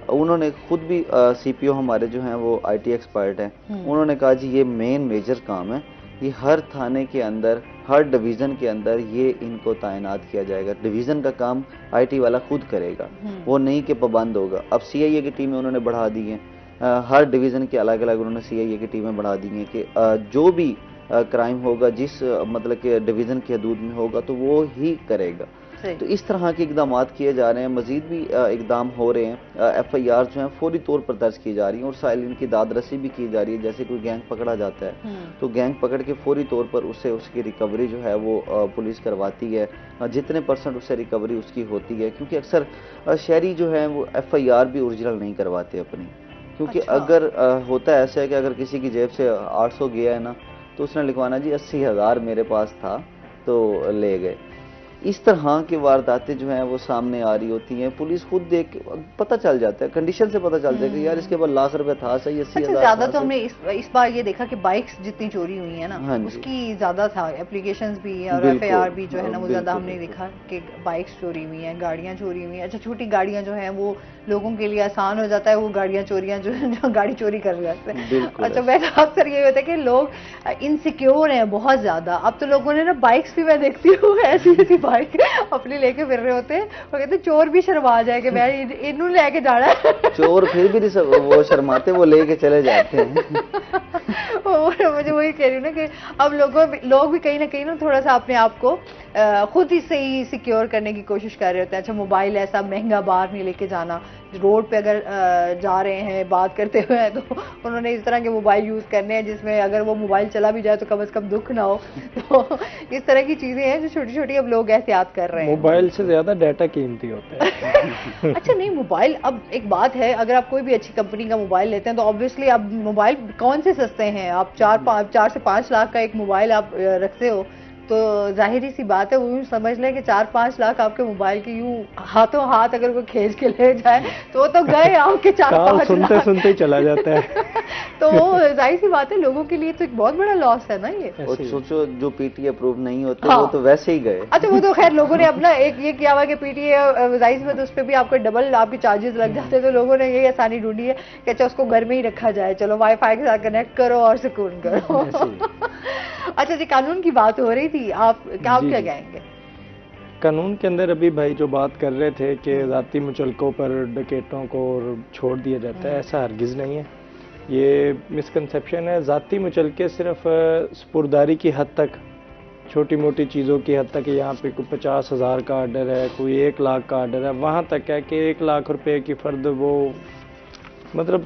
انہوں نے خود بھی سی پی او ہمارے جو ہیں وہ آئی ٹی ایکسپرٹ ہیں, انہوں نے کہا جی یہ میجر کام ہے, یہ ہر تھانے کے اندر, ہر ڈویژن کے اندر یہ ان کو تعینات کیا جائے گا. ڈویژن کا کام آئی ٹی والا خود کرے گا, وہ نہیں کہ پابند ہوگا. اب سی آئی اے کی ٹیمیں انہوں نے بڑھا دی ہیں, ہر ڈویژن کے الگ الگ انہوں نے سی آئی اے کی ٹیمیں بڑھا دی ہیں کہ جو بھی کرائم ہوگا جس مطلب کہ ڈویژن کی حدود میں ہوگا تو وہ ہی کرے گا. تو اس طرح کے اقدامات کیے جا رہے ہیں. مزید بھی اقدام ہو رہے ہیں. ایف آئی آر جو ہیں فوری طور پر درج کی جا رہی ہیں اور سائلین کی داد رسی بھی کی جا رہی ہے. جیسے کوئی گینگ پکڑا جاتا ہے تو گینگ پکڑ کے فوری طور پر اس کی ریکوری جو ہے وہ پولیس کرواتی ہے. جتنے پرسنٹ اس سے ریکوری اس کی ہوتی ہے, کیونکہ اکثر شہری جو ہیں وہ ایف آئی آر بھی اوریجنل نہیں کرواتے اپنی, کیونکہ اگر ہوتا ہے ایسا ہے کہ اگر کسی کی جیب سے 800 گیا ہے نا تو اس نے لکھوانا جی 80,000 میرے پاس تھا تو لے گئے. اس طرح کی وارداتیں جو ہیں وہ سامنے آ رہی ہوتی ہیں. پولیس خود دیکھ پتہ چل جاتا ہے, کنڈیشن سے پتہ چلتا ہے کہ یار اس کے بعد لاکھ روپے تھا صحیح, 80,000.
زیادہ تو ہم نے اس بار یہ دیکھا کہ بائکس جتنی چوری ہوئی ہیں نا اس کی زیادہ تھا, اپلیکیشنز بھی اور ایف آئی آر بھی جو ہے نا وہ زیادہ ہم نے دیکھا کہ بائکس چوری ہوئی ہیں, گاڑیاں چوری ہوئی ہیں. اچھا چھوٹی گاڑیاں جو ہیں وہ لوگوں کے لیے آسان ہو جاتا ہے, وہ گاڑیاں چوریاں جو گاڑی چوری کر جاتے ہیں. اچھا میں اکثر یہ ہوتا ہے کہ لوگ انسیکیور ہیں بہت زیادہ. اب تو لوگوں نے نا بائکس بھی میں دیکھتی ہوں ایسی ایسی بائک اپنی لے کے پھر رہے ہوتے ہیں, وہ کہتے ہیں چور بھی شرما جائے کہ میں انہوں لے کے جانا ہے.
چور پھر بھی نہیں وہ شرماتے, وہ لے کے چلے جاتے ہیں.
مجھے وہی کہہ رہی ہوں نا کہ اب لوگ بھی کہیں نہ تھوڑا سا اپنے آپ کو خود ہی سے ہی سیکیور کرنے کی کوشش کر رہے ہوتے ہیں. اچھا موبائل ایسا مہنگا باہر نہیں لے کے جانا, روڈ پہ اگر جا رہے ہیں بات کرتے ہوئے تو انہوں نے اس طرح کے موبائل یوز کرنے ہیں جس میں اگر وہ موبائل چلا بھی جائے تو کم از کم دکھ نہ ہو. تو اس طرح کی چیزیں ہیں جو چھوٹی چھوٹی اب لوگ احتیاط کر رہے ہیں.
موبائل سے زیادہ ڈیٹا قیمتی ہوتا ہے.
اچھا نہیں, موبائل اب ایک بات ہے, اگر آپ کوئی بھی اچھی کمپنی کا موبائل لیتے ہیں تو آبویسلی اب موبائل کون سے سستے ہیں. آپ 4 سے 5 لاکھ کا ایک موبائل آپ رکھتے ہو تو ظاہری سی بات ہے وہ یوں سمجھ لیں کہ 4-5 لاکھ آپ کے موبائل کی یوں ہاتھوں ہاتھ اگر کوئی کھینچ کے لے جائے تو وہ تو گئے آپ کے 4-5 لاکھ
سنتے چلا جاتا ہے.
تو ظاہر سی بات ہے لوگوں کے لیے تو ایک بہت بڑا لاس ہے نا یہ.
اور سوچو جو پی ٹی اپروو نہیں ہوتے وہ تو ویسے ہی گئے.
اچھا وہ تو خیر لوگوں نے اپنا ایک یہ کیا ہوا کہ پی ٹی اے ظاہر سی بات اس پہ بھی آپ کو ڈبل آپ کے چارجز لگ جاتے ہیں, تو لوگوں نے یہی آسانی ڈھونڈی ہے کہ اچھا اس کو گھر میں ہی رکھا جائے, چلو وائی فائی کے ساتھ کنیکٹ کرو اور سکون کرو. اچھا جی قانون کی بات ہو رہی تھی, آپ کیا کہیں گے؟
قانون کے اندر ابھی بھائی جو بات کر رہے تھے کہ ذاتی مچلکوں پر ڈکیٹوں کو چھوڑ دیا جاتا ہے, ایسا ہرگز نہیں ہے. یہ مسکنسیپشن ہے. ذاتی مچلکے صرف سپرداری کی حد تک, چھوٹی موٹی چیزوں کی حد تک, یہاں پہ کوئی 50,000 کا آرڈر ہے, کوئی 1 لاکھ کا آرڈر ہے, وہاں تک ہے کہ 1 لاکھ روپے کی فرد وہ مطلب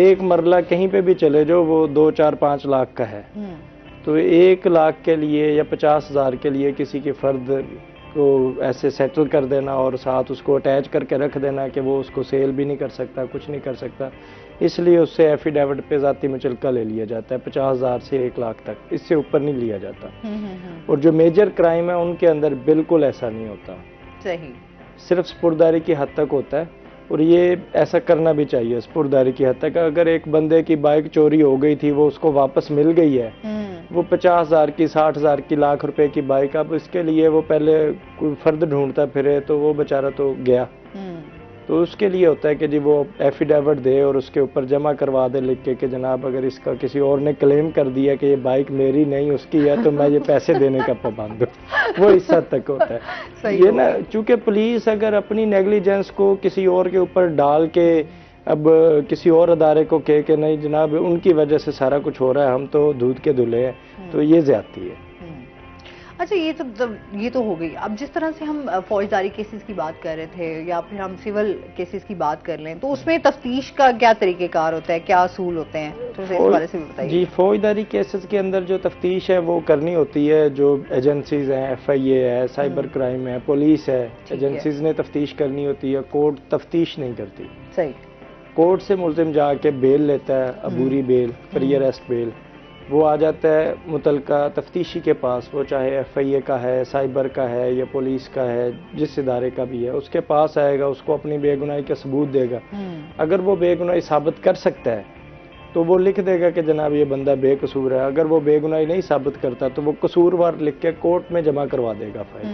ایک مرلہ کہیں پہ بھی چلے جو وہ 2-4-5 لاکھ کا ہے. تو 1 لاکھ کے لیے یا 50,000 کے لیے کسی کے فرد کو ایسے سیٹل کر دینا اور ساتھ اس کو اٹیچ کر کے رکھ دینا کہ وہ اس کو سیل بھی نہیں کر سکتا, کچھ نہیں کر سکتا, اس لیے اس سے ایفیڈیوٹ پہ ذاتی مچلکا لے لیا جاتا ہے 50,000 سے 1 لاکھ تک, اس سے اوپر نہیں لیا جاتا. اور جو میجر کرائم ہے ان کے اندر بالکل ایسا نہیں ہوتا,
صحیح
صرف سپرداری کی حد تک ہوتا ہے. اور یہ ایسا کرنا بھی چاہیے سپرداری کی حد تک. اگر ایک بندے کی بائک چوری ہو گئی تھی, وہ اس کو واپس مل گئی ہے, وہ 50,000 کی 60,000 کی لاکھ روپے کی بائک, اب اس کے لیے وہ پہلے کوئی فرد ڈھونڈتا پھرے تو وہ بیچارہ تو گیا. تو اس کے لیے ہوتا ہے کہ جی وہ ایفیڈیوٹ دے اور اس کے اوپر جمع کروا دے لکھ کے کہ جناب اگر اس کا کسی اور نے کلیم کر دیا کہ یہ بائک میری نہیں اس کی ہے تو میں یہ پیسے دینے کا پابند ہوں. وہ اس حد تک ہوتا ہے. یہ نا چونکہ پولیس اگر اپنی نیگلیجنس کو کسی اور کے اوپر ڈال کے اب کسی اور ادارے کو کہے کہ نہیں جناب ان کی وجہ سے سارا کچھ ہو رہا ہے, ہم تو دودھ کے دھلے ہیں, تو یہ زیادتی ہے.
اچھا یہ تو ہو گئی. اب جس طرح سے ہم فوجداری کیسز کی بات کر رہے تھے یا پھر ہم سول کیسز کی بات کر لیں تو اس میں تفتیش کا کیا طریقہ کار ہوتا ہے, کیا اصول ہوتے ہیں, تو اس بارے سے بھی بتائیے.
جی فوجداری کیسز کے اندر جو تفتیش ہے وہ کرنی ہوتی ہے. جو ایجنسیز ہیں, ایف آئی اے ہے, سائبر کرائم ہے, پولیس ہے, ایجنسیز نے تفتیش کرنی ہوتی ہے. کورٹ تفتیش نہیں کرتی.
صحیح.
کورٹ سے ملزم جا کے بیل لیتا ہے, عبوری بیل, پری اریسٹ بیل, وہ آ جاتا ہے متعلقہ تفتیشی کے پاس, وہ چاہے ایف آئی اے کا ہے, سائبر کا ہے یا پولیس کا ہے, جس ادارے کا بھی ہے, اس کے پاس آئے گا, اس کو اپنی بے گناہی کا ثبوت دے گا. اگر وہ بے گناہی ثابت کر سکتا ہے تو وہ لکھ دے گا کہ جناب یہ بندہ بے قصور ہے. اگر وہ بے گناہی نہیں ثابت کرتا تو وہ قصوروار لکھ کے کورٹ میں جمع کروا دے گا فائل.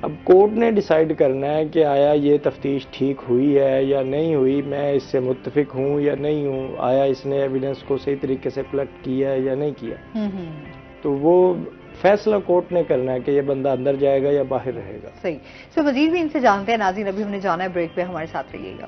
اب کورٹ نے ڈیسائیڈ کرنا ہے کہ آیا یہ تفتیش ٹھیک ہوئی ہے یا نہیں ہوئی, میں اس سے متفق ہوں یا نہیں ہوں, آیا اس نے ایویڈنس کو صحیح طریقے سے کلیکٹ کیا ہے یا نہیں کیا. تو وہ فیصلہ کورٹ نے کرنا ہے کہ یہ بندہ اندر جائے گا یا باہر رہے گا.
صحیح. سو مزید بھی ان سے جانتے ہیں ناظرین, ابھی ہم نے جانا ہے بریک پہ, ہمارے ساتھ رہیے گا.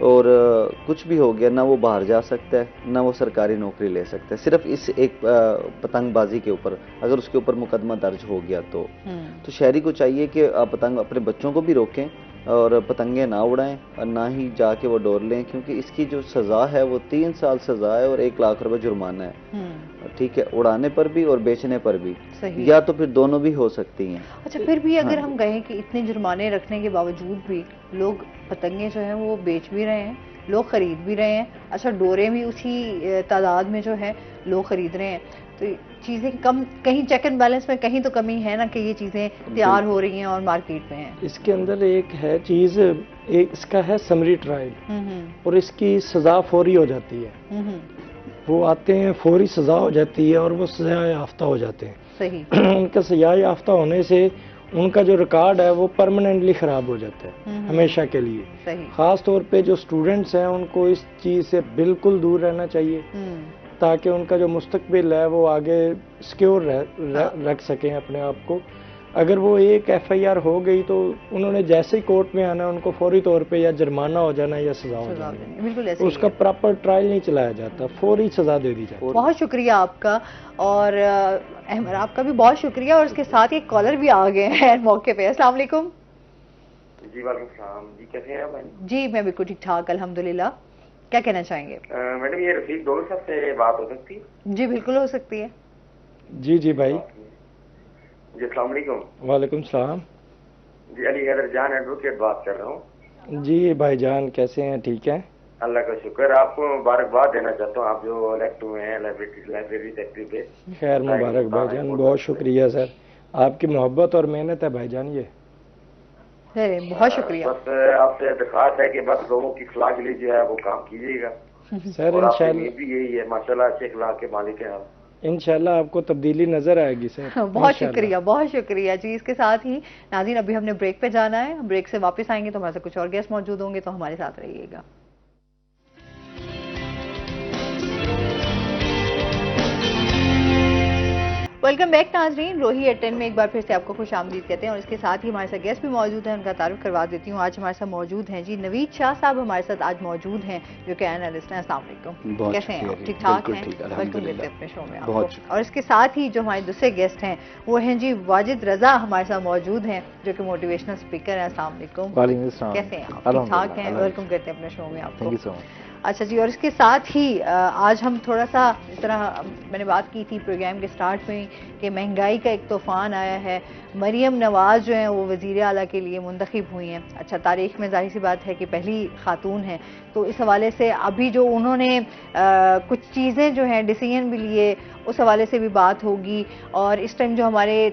اور کچھ بھی ہو گیا، نہ وہ باہر جا سکتا ہے نہ وہ سرکاری نوکری لے سکتا ہے، صرف اس ایک پتنگ بازی کے اوپر اگر اس کے اوپر مقدمہ درج ہو گیا تو شہری کو چاہیے کہ پتنگ اپنے بچوں کو بھی روکیں اور پتنگیں نہ اڑائیں اور نہ ہی جا کے وہ ڈور لیں، کیونکہ اس کی جو سزا ہے وہ 3 سال سزا ہے اور 1 لاکھ روپے جرمانہ ہے، ٹھیک ہے، اڑانے پر بھی اور بیچنے پر بھی، یا تو پھر دونوں بھی ہو سکتی ہیں۔
اچھا پھر بھی اگر ہم کہیں کہ اتنے جرمانے رکھنے کے باوجود بھی لوگ پتنگیں جو ہیں وہ بیچ بھی رہے ہیں، لوگ خرید بھی رہے ہیں، اچھا ڈوریں بھی اسی تعداد میں جو ہے لوگ خرید رہے ہیں، تو چیزیں کم، کہیں چیک اینڈ بیلنس میں کہیں تو کمی ہے نا کہ یہ چیزیں تیار ہو رہی ہیں اور مارکیٹ میں ہیں۔
اس کے اندر ایک ہے چیز، اس کا ہے سمری ٹرائل، اور اس کی سزا فوری ہو جاتی ہے، وہ آتے ہیں فوری سزا ہو جاتی ہے اور وہ سزا یافتہ ہو جاتے ہیں۔
صحیح۔
ان کا سزا یافتہ ہونے سے ان کا جو ریکارڈ ہے وہ پرماننٹلی خراب ہو جاتا ہے ہمیشہ کے لیے۔
صحیح۔
خاص طور پہ جو اسٹوڈنٹس ہیں ان کو اس چیز سے بالکل دور رہنا چاہیے تاکہ ان کا جو مستقبل ہے وہ آگے سیکیور رکھ سکیں اپنے آپ کو۔ اگر وہ ایک ایف آئی آر ہو گئی تو انہوں نے جیسے ہی کورٹ میں آنا ان کو فوری طور پہ یا جرمانہ ہو جانا یا سزا ہو جانا،
بالکل ایسے
اس کا پراپر ٹرائل نہیں چلایا جاتا، فوری سزا دے دی جاتی۔
بہت شکریہ آپ کا، اور احمد آپ کا بھی بہت شکریہ، اور اس کے ساتھ ایک کالر بھی آ گئے ہیں موقع پہ۔ السلام علیکم۔
جی وعلیکم السلام، جی کیسے ہیں آپ؟
جی میں بالکل ٹھیک ٹھاک الحمدللہ، کیا کہنا چاہیں گے؟
میڈم یہ رفیق ڈول صاحب سے بات ہو سکتی؟
جی بالکل ہو سکتی ہے۔
جی بھائی۔
جی السلام علیکم۔
وعلیکم السلام۔
جی علی حیدر جان ایڈوکیٹ بات کر رہا ہوں۔
جی بھائی جان کیسے ہیں؟ ٹھیک ہے
اللہ کا شکر، آپ کو مبارکباد دینا چاہتا ہوں، آپ جو الیکٹ ہوئے ہیں لائبریری سیکٹری پہ۔
خیر مبارک بھائی جان، بہت شکریہ سر، آپ کی محبت اور محنت ہے بھائی جان یہ۔
بہت شکریہ۔
بس آپ سے درخواست ہے کہ بس لوگوں کی اصلاح کے لیے جو ہے وہ کام کیجیے گا
سر،
اور آپ کی
انشاءاللہ
امید بھی یہی ہے، ماشاءاللہ اچھے اخلاق کے مالک ہیں آپ۔
انشاءاللہ آپ کو تبدیلی نظر آئے گی سر۔
بہت شکریہ، بہت شکریہ جی۔ اس کے ساتھ ہی ناظرین ابھی ہم نے بریک پہ جانا ہے، بریک سے واپس آئیں گے تو ہمارے ساتھ کچھ اور گیسٹ موجود ہوں گے، تو ہمارے ساتھ رہیے گا۔ ویلکم بیک ناظرین، روہی ایٹ 10 میں ایک بار پھر سے آپ کو خوش آمدید کہتے ہیں، اور اس کے ساتھ ہی ہمارے ساتھ گیسٹ بھی موجود ہیں، ان کا تعارف کروا دیتی ہوں۔ آج ہمارے ساتھ موجود ہیں جی نوید شاہ صاحب، ہمارے ساتھ آج موجود ہیں جو کہ اینالسٹ ہیں۔ السلام علیکم، کیسے ہیں آپ؟ ٹھیک ٹھاک ہیں؟ ویلکم کرتے ہیں اپنے شو میں آپ کو۔ اور اس کے ساتھ ہی جو ہمارے دوسرے گیسٹ ہیں وہ ہیں جی واجد رضا، ہمارے ساتھ موجود ہیں جو کہ موٹیویشنل اسپیکر ہیں۔ السلام علیکم۔
وعلیکم السلام،
کیسے ہیں آپ؟ ٹھیک ٹھاک ہیں؟ ویلکم کرتے ہیں اپنے شو میں آپ کو۔
تھینک یو سو مچ۔
اچھا جی، اور اس کے ساتھ ہی آج ہم تھوڑا سا اس طرح میں نے بات کی تھی پروگرام کے سٹارٹ میں کہ مہنگائی کا ایک طوفان آیا ہے، مریم نواز جو ہیں وہ وزیر اعلیٰ کے لیے منتخب ہوئی ہیں۔ اچھا تاریخ میں ظاہر سی بات ہے کہ پہلی خاتون ہیں، تو اس حوالے سے ابھی جو انہوں نے کچھ چیزیں جو ہیں ڈیسیژن بھی لیے اس حوالے سے بھی بات ہوگی، اور اس ٹائم جو ہمارے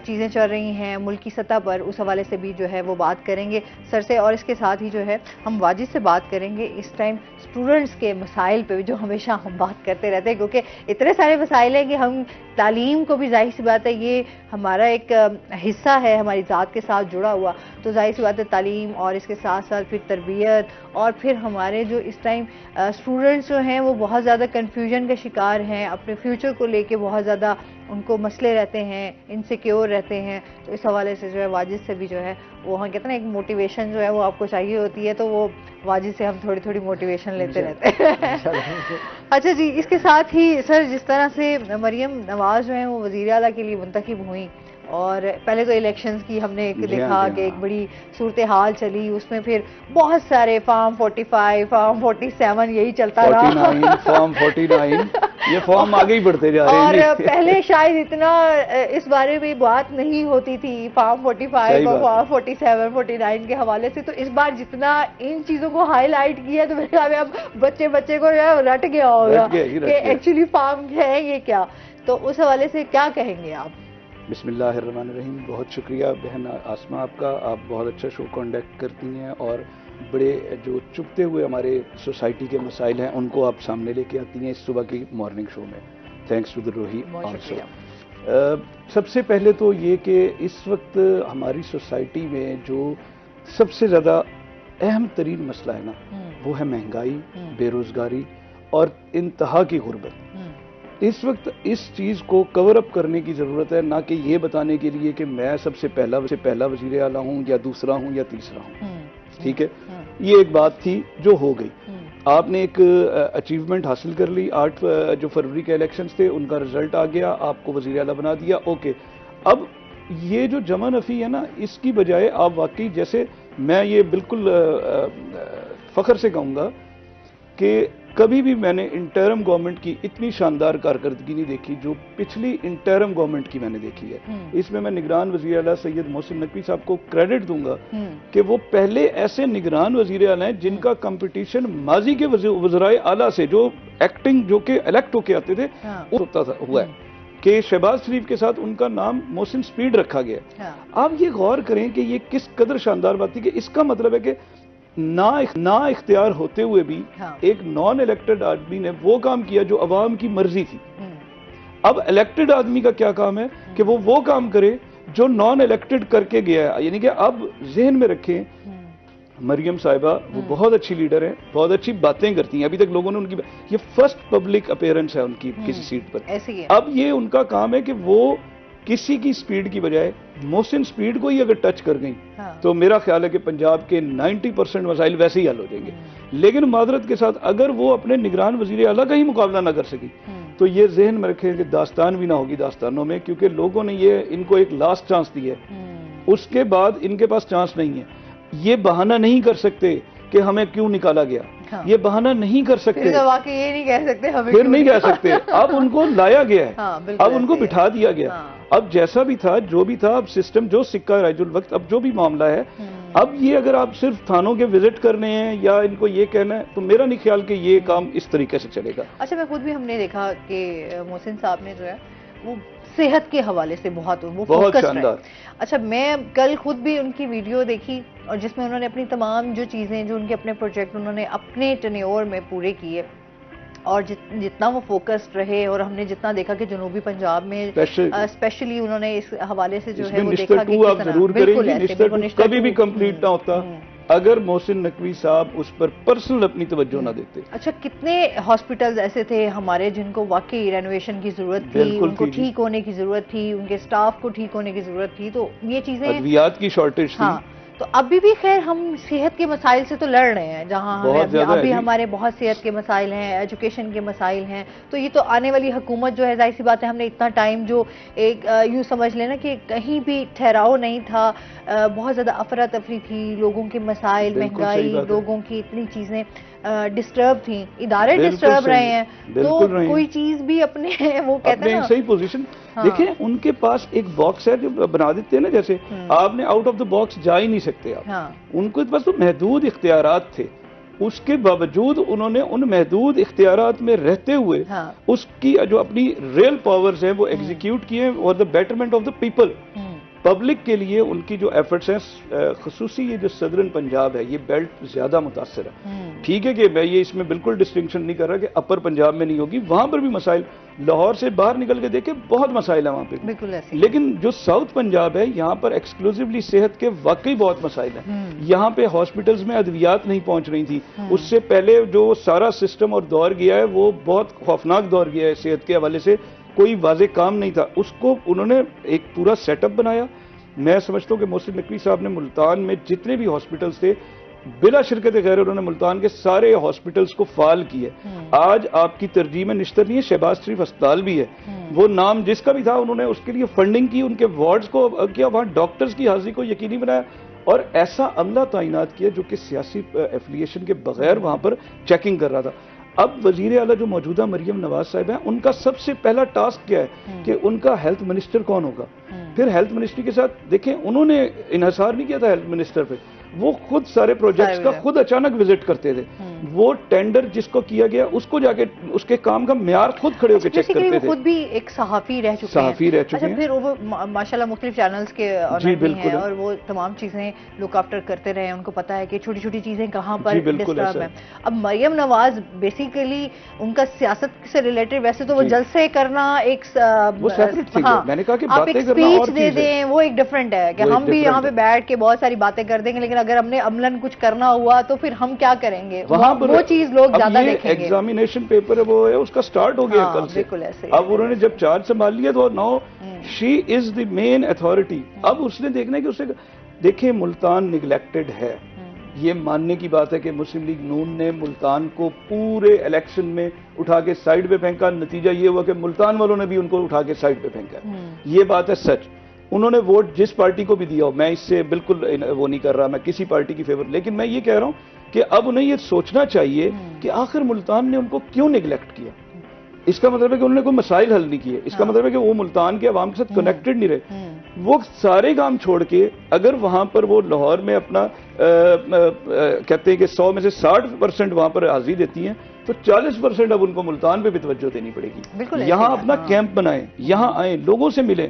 چیزیں چل رہی ہیں ملکی سطح پر اس حوالے سے بھی جو ہے وہ بات کریں گے سر سے، اور اس کے ساتھ ہی جو ہے ہم واجد سے بات کریں گے اس ٹائم اسٹوڈنٹس کے مسائل پہ جو ہمیشہ ہم بات کرتے رہتے ہیں، کیونکہ اتنے سارے مسائل ہیں کہ ہم تعلیم کو بھی ظاہر سی بات ہے یہ ہمارا ایک حصہ ہے ہماری ذات کے ساتھ جڑا ہوا، تو ظاہر سی بات ہے تعلیم اور اس کے ساتھ ساتھ پھر تربیت، اور پھر ہمارے جو اس ٹائم اسٹوڈنٹس جو ہیں وہ بہت زیادہ کنفیوژن کا شکار ہیں، اپنے فیوچر کو لے کے بہت زیادہ ان کو مسئلے رہتے ہیں، انسیکیور رہتے ہیں، تو اس حوالے سے جو ہے واجد سے بھی جو ہے وہ ہم کہتے ہیں ایک موٹیویشن جو ہے وہ آپ کو چاہیے ہوتی ہے، تو وہ واجد سے ہم تھوڑی تھوڑی موٹیویشن لیتے رہتے ہیں۔ اچھا جی، اس کے ساتھ ہی سر جس طرح سے مریم نواز جو ہیں وہ وزیر اعلیٰ کے لیے منتخب ہوئیں، اور پہلے تو الیکشنز کی ہم نے ایک دیکھا کہ ایک بڑی صورتحال چلی، اس میں پھر بہت سارے فارم 45 فارم 47 یہی چلتا رہا،
فارم 49 یہ فارم آگے ہی بڑھتے جا رہے ہیں،
اور پہلے شاید اتنا اس بارے میں بات نہیں ہوتی تھی فارم 45 اور فارم 47 49 کے حوالے سے، تو اس بار جتنا ان چیزوں کو ہائی لائٹ کیا تو میرے خیال میں اب بچے کو رٹ گیا ہوگا کہ ایکچولی فارم ہے یہ کیا، تو اس حوالے سے کیا کہیں گے آپ؟
بسم اللہ الرحمن الرحیم۔ بہت شکریہ بہن آسما آپ کا، آپ بہت اچھا شو کنڈکٹ کرتی ہیں اور بڑے جو چپتے ہوئے ہمارے سوسائٹی کے مسائل ہیں ان کو آپ سامنے لے کے آتی ہیں اس صبح کی مارننگ شو میں۔ Thanks to the Rohi also. سب سے پہلے تو یہ کہ اس وقت ہماری سوسائٹی میں جو سب سے زیادہ اہم ترین مسئلہ ہے نا وہ ہے مہنگائی، بے روزگاری اور انتہا کی غربت۔ اس وقت اس چیز کو کور اپ کرنے کی ضرورت ہے، نہ کہ یہ بتانے کے لیے کہ میں سب سے پہلا وزیر اعلیٰ ہوں یا دوسرا ہوں یا تیسرا ہوں، ٹھیک ہے؟ یہ ایک بات تھی جو ہو گئی. آپ نے ایک اچیومنٹ حاصل کر لی. 8 جو فروری کے الیکشنز تھے ان کا رزلٹ آ گیا, آپ کو وزیر اعلیٰ بنا دیا, اوکے. اب یہ جو جمع نفی ہے نا, اس کی بجائے آپ واقعی, جیسے میں یہ بالکل فخر سے کہوں گا کہ کبھی بھی میں نے انٹرم گورنمنٹ کی اتنی شاندار کارکردگی نہیں دیکھی جو پچھلی انٹرم گورنمنٹ کی میں نے دیکھی ہے. اس میں نگران وزیر اعلیٰ سید محسن نقوی صاحب کو کریڈٹ دوں گا کہ وہ پہلے ایسے نگران وزیر اعلیٰ ہیں جن کا کمپٹیشن ماضی کے وزرائے اعلیٰ سے, جو ایکٹنگ جو کہ الیکٹ ہو کے آتے تھے, ہوا ہے کہ شہباز شریف کے ساتھ ان کا نام محسن سپیڈ رکھا گیا. آپ یہ غور کریں کہ یہ کس قدر شاندار بات تھی, کہ اس کا مطلب ہے کہ نا اختیار ہوتے ہوئے بھی ایک نان الیکٹڈ آدمی نے وہ کام کیا جو عوام کی مرضی تھی. اب الیکٹڈ آدمی کا کیا کام ہے کہ وہ کام کرے جو نان الیکٹڈ کر کے گیا ہے. یعنی کہ اب ذہن میں رکھیں, مریم صاحبہ وہ بہت اچھی لیڈر ہیں, بہت اچھی باتیں کرتی ہیں. ابھی تک لوگوں نے ان کی, یہ فرسٹ پبلک اپیرنس ہے ان کی کسی سیٹ پر. اب یہ ان کا کام ہے کہ وہ کسی کی سپیڈ کی بجائے محسن سپیڈ کو ہی اگر ٹچ کر گئیں تو میرا خیال ہے کہ پنجاب کے 90% مسائل ویسے ہی حل ہو جائیں گے. لیکن معذرت کے ساتھ اگر وہ اپنے نگران وزیر اعلیٰ کا ہی مقابلہ نہ کر سکی تو یہ ذہن میں رکھیں کہ داستان بھی نہ ہوگی داستانوں میں, کیونکہ لوگوں نے یہ ان کو ایک لاسٹ چانس دی ہے, اس کے بعد ان کے پاس چانس نہیں ہے. یہ بہانہ نہیں کر سکتے کہ ہمیں کیوں نکالا گیا, یہ بہانہ نہیں کر سکتے,
یہ نہیں کہہ سکتے,
پھر نہیں کہہ سکتے. اب ان کو لایا گیا ہے, اب ان کو بٹھا دیا گیا. اب جیسا بھی تھا جو بھی تھا, اب سسٹم جو سکہ رائج الوقت, اب جو بھی معاملہ ہے, اب یہ اگر آپ صرف تھانوں کے وزٹ کرنے ہیں یا ان کو یہ کہنا ہے تو میرا نہیں خیال کہ یہ کام اس طریقے سے چلے گا.
اچھا, میں خود بھی, ہم نے دیکھا کہ محسن صاحب نے جو ہے وہ صحت کے حوالے سے بہت
شاندار.
اچھا, میں کل خود بھی ان کی ویڈیو دیکھی اور جس میں انہوں نے اپنی تمام جو چیزیں, جو ان کے اپنے پروجیکٹ انہوں نے اپنے ٹینیور میں پورے کیے, اور جتنا وہ فوکسڈ رہے, اور ہم نے جتنا دیکھا کہ جنوبی پنجاب میں اسپیشلی انہوں نے اس حوالے سے جو ہے وہ دیکھا کہ
کبھی بھی کمپلیٹ نہ ہوتا اگر محسن نقوی صاحب اس پر پرسنل اپنی توجہ نہ دیتے.
اچھا, کتنے ہاسپٹلز ایسے تھے ہمارے جن کو واقعی رینوویشن کی ضرورت تھی, ان کو ٹھیک ہونے کی ضرورت تھی, ان کے سٹاف کو ٹھیک ہونے کی ضرورت تھی, تو یہ چیزیں,
ادویات کی شارٹیج تھی.
تو ابھی بھی خیر ہم صحت کے مسائل سے تو لڑ رہے ہیں, جہاں ابھی ہمارے بہت صحت کے مسائل ہیں, ایجوکیشن کے مسائل ہیں. تو یہ تو آنے والی حکومت جو ہے, ظاہر سی بات ہے, ہم نے اتنا ٹائم جو ایک یوں سمجھ لینا کہ کہیں بھی ٹھہراؤ نہیں تھا, بہت زیادہ افراتفری تھی, لوگوں کے مسائل, مہنگائی, لوگوں کی اتنی چیزیں ڈسٹرب تھیں, ادارے ڈسٹرب رہے ہیں, تو کوئی چیز بھی اپنے وہ کہتے ہیں
صحیح پوزیشن. دیکھیں ان کے پاس ایک باکس ہے جو بنا دیتے ہیں نا, جیسے آپ نے آؤٹ آف دا باکس جا ہی نہیں سکتے آپ, ان کے پاس تو محدود اختیارات تھے. اس کے باوجود انہوں نے ان محدود اختیارات میں رہتے ہوئے اس کی جو اپنی ریئل پاورز ہیں وہ ایگزیکیوٹ کیے, اور the betterment of the people, public کے لیے ان کی جو ایفرٹس ہیں. خصوصی یہ جو صدرن پنجاب ہے, یہ بیلٹ زیادہ متاثر ہے. ٹھیک ہے کہ میں یہ اس میں بالکل ڈسٹنکشن نہیں کر رہا کہ اپر پنجاب میں نہیں ہوگی, وہاں پر بھی مسائل, لاہور سے باہر نکل کے دیکھیں بہت مسائل ہیں وہاں پہ, لیکن جو ساؤتھ پنجاب ہے یہاں پر ایکسکلوزیولی صحت کے واقعی بہت مسائل ہیں. یہاں پہ ہاسپٹلز میں ادویات نہیں پہنچ رہی تھی, اس سے پہلے جو سارا سسٹم اور دور گیا ہے وہ بہت خوفناک دور گیا ہے صحت کے حوالے سے, کوئی واضح کام نہیں تھا. اس کو انہوں نے ایک پورا سیٹ اپ بنایا. میں سمجھتا ہوں کہ محسن نقوی صاحب نے ملتان میں جتنے بھی ہاسپٹلز تھے بلا شرکت غیر, انہوں نے ملتان کے سارے ہاسپٹلز کو فعال کیے. آج آپ کی ترجیح میں نشتر نہیں ہے, شہباز شریف ہسپتال بھی ہے, وہ نام جس کا بھی تھا انہوں نے اس کے لیے فنڈنگ کی, ان کے وارڈز کو کیا, وہاں ڈاکٹرز کی حاضری کو یقینی بنایا, اور ایسا عملہ تعینات کیا جو کہ سیاسی ایفیلیشن کے بغیر وہاں پر چیکنگ کر رہا تھا. اب وزیر اعلیٰ جو موجودہ مریم نواز صاحب ہیں, ان کا سب سے پہلا ٹاسک کیا ہے کہ ان کا ہیلتھ منسٹر کون ہوگا. پھر ہیلتھ منسٹری کے ساتھ دیکھیں انہوں نے انحصار نہیں کیا تھا ہیلتھ منسٹر پہ, وہ خود سارے پروجیکٹس کا خود اچانک وزٹ کرتے تھے. وہ ٹینڈر جس کو کیا گیا اس کو جا کے اس کے کام کا معیار خود کھڑے ہو کے چیک کرتے تھے.
خود بھی ایک صحافی رہ چکے ہیں. پھر وہ ماشاءاللہ مختلف چینلز کے آنر ہیں, اور وہ تمام چیزیں لک آفٹر کرتے رہے ہیں, ان کو پتا ہے کہ چھوٹی چھوٹی چیزیں کہاں پر ڈسٹرب ہیں. اب مریم نواز بیسیکلی ان کا سیاست سے ریلیٹڈ, ویسے تو وہ جلسے کرنا ایک,
میں نے کہا کہ
آپ ایک اسپیچ دے دیں وہ ایک ڈفرینٹ ہے, کہ ہم بھی یہاں پہ بیٹھ کے بہت ساری باتیں کر دیں گے, لیکن اگر ہم نے عملاً کچھ کرنا ہوا تو پھر ہم کیا کریں گے, وہ چیز لوگ زیادہ دیکھیں گے.
ایگزامینیشن پیپر وہ ہے, اس کا سٹارٹ ہو گیا کل سے. اب انہوں نے جب چارج سنبھال لیا تو نو شی از دی مین اتھارٹی. اب اس نے دیکھنا ہے کہ اسے دیکھیں ملتان نگلیکٹڈ ہے, یہ ماننے کی بات ہے کہ مسلم لیگ نون نے ملتان کو پورے الیکشن میں اٹھا کے سائڈ پہ پھینکا. نتیجہ یہ ہوا کہ ملتان والوں نے بھی ان کو اٹھا کے سائڈ پہ پھینکا. یہ بات ہے سچ. انہوں نے ووٹ جس پارٹی کو بھی دیا ہو, میں اس سے بالکل وہ نہیں کر رہا, میں کسی پارٹی کی فیور, لیکن میں یہ کہہ رہا ہوں کہ اب انہیں یہ سوچنا چاہیے کہ آخر ملتان نے ان کو کیوں نیگلیکٹ کیا. اس کا مطلب ہے کہ انہوں نے کوئی مسائل حل نہیں کیے. اس کا مطلب ہے کہ وہ ملتان کے عوام کے ساتھ کنیکٹڈ نہیں رہے. وہ سارے کام چھوڑ کے اگر وہاں پر وہ لاہور میں اپنا کہتے ہیں کہ 100 میں سے 60% وہاں پر حاضری دیتی ہیں, تو 40% اب ان کو ملتان پہ بھی توجہ دینی پڑے گی. یہاں اپنا کیمپ بنائیں, یہاں آئیں, لوگوں سے ملیں,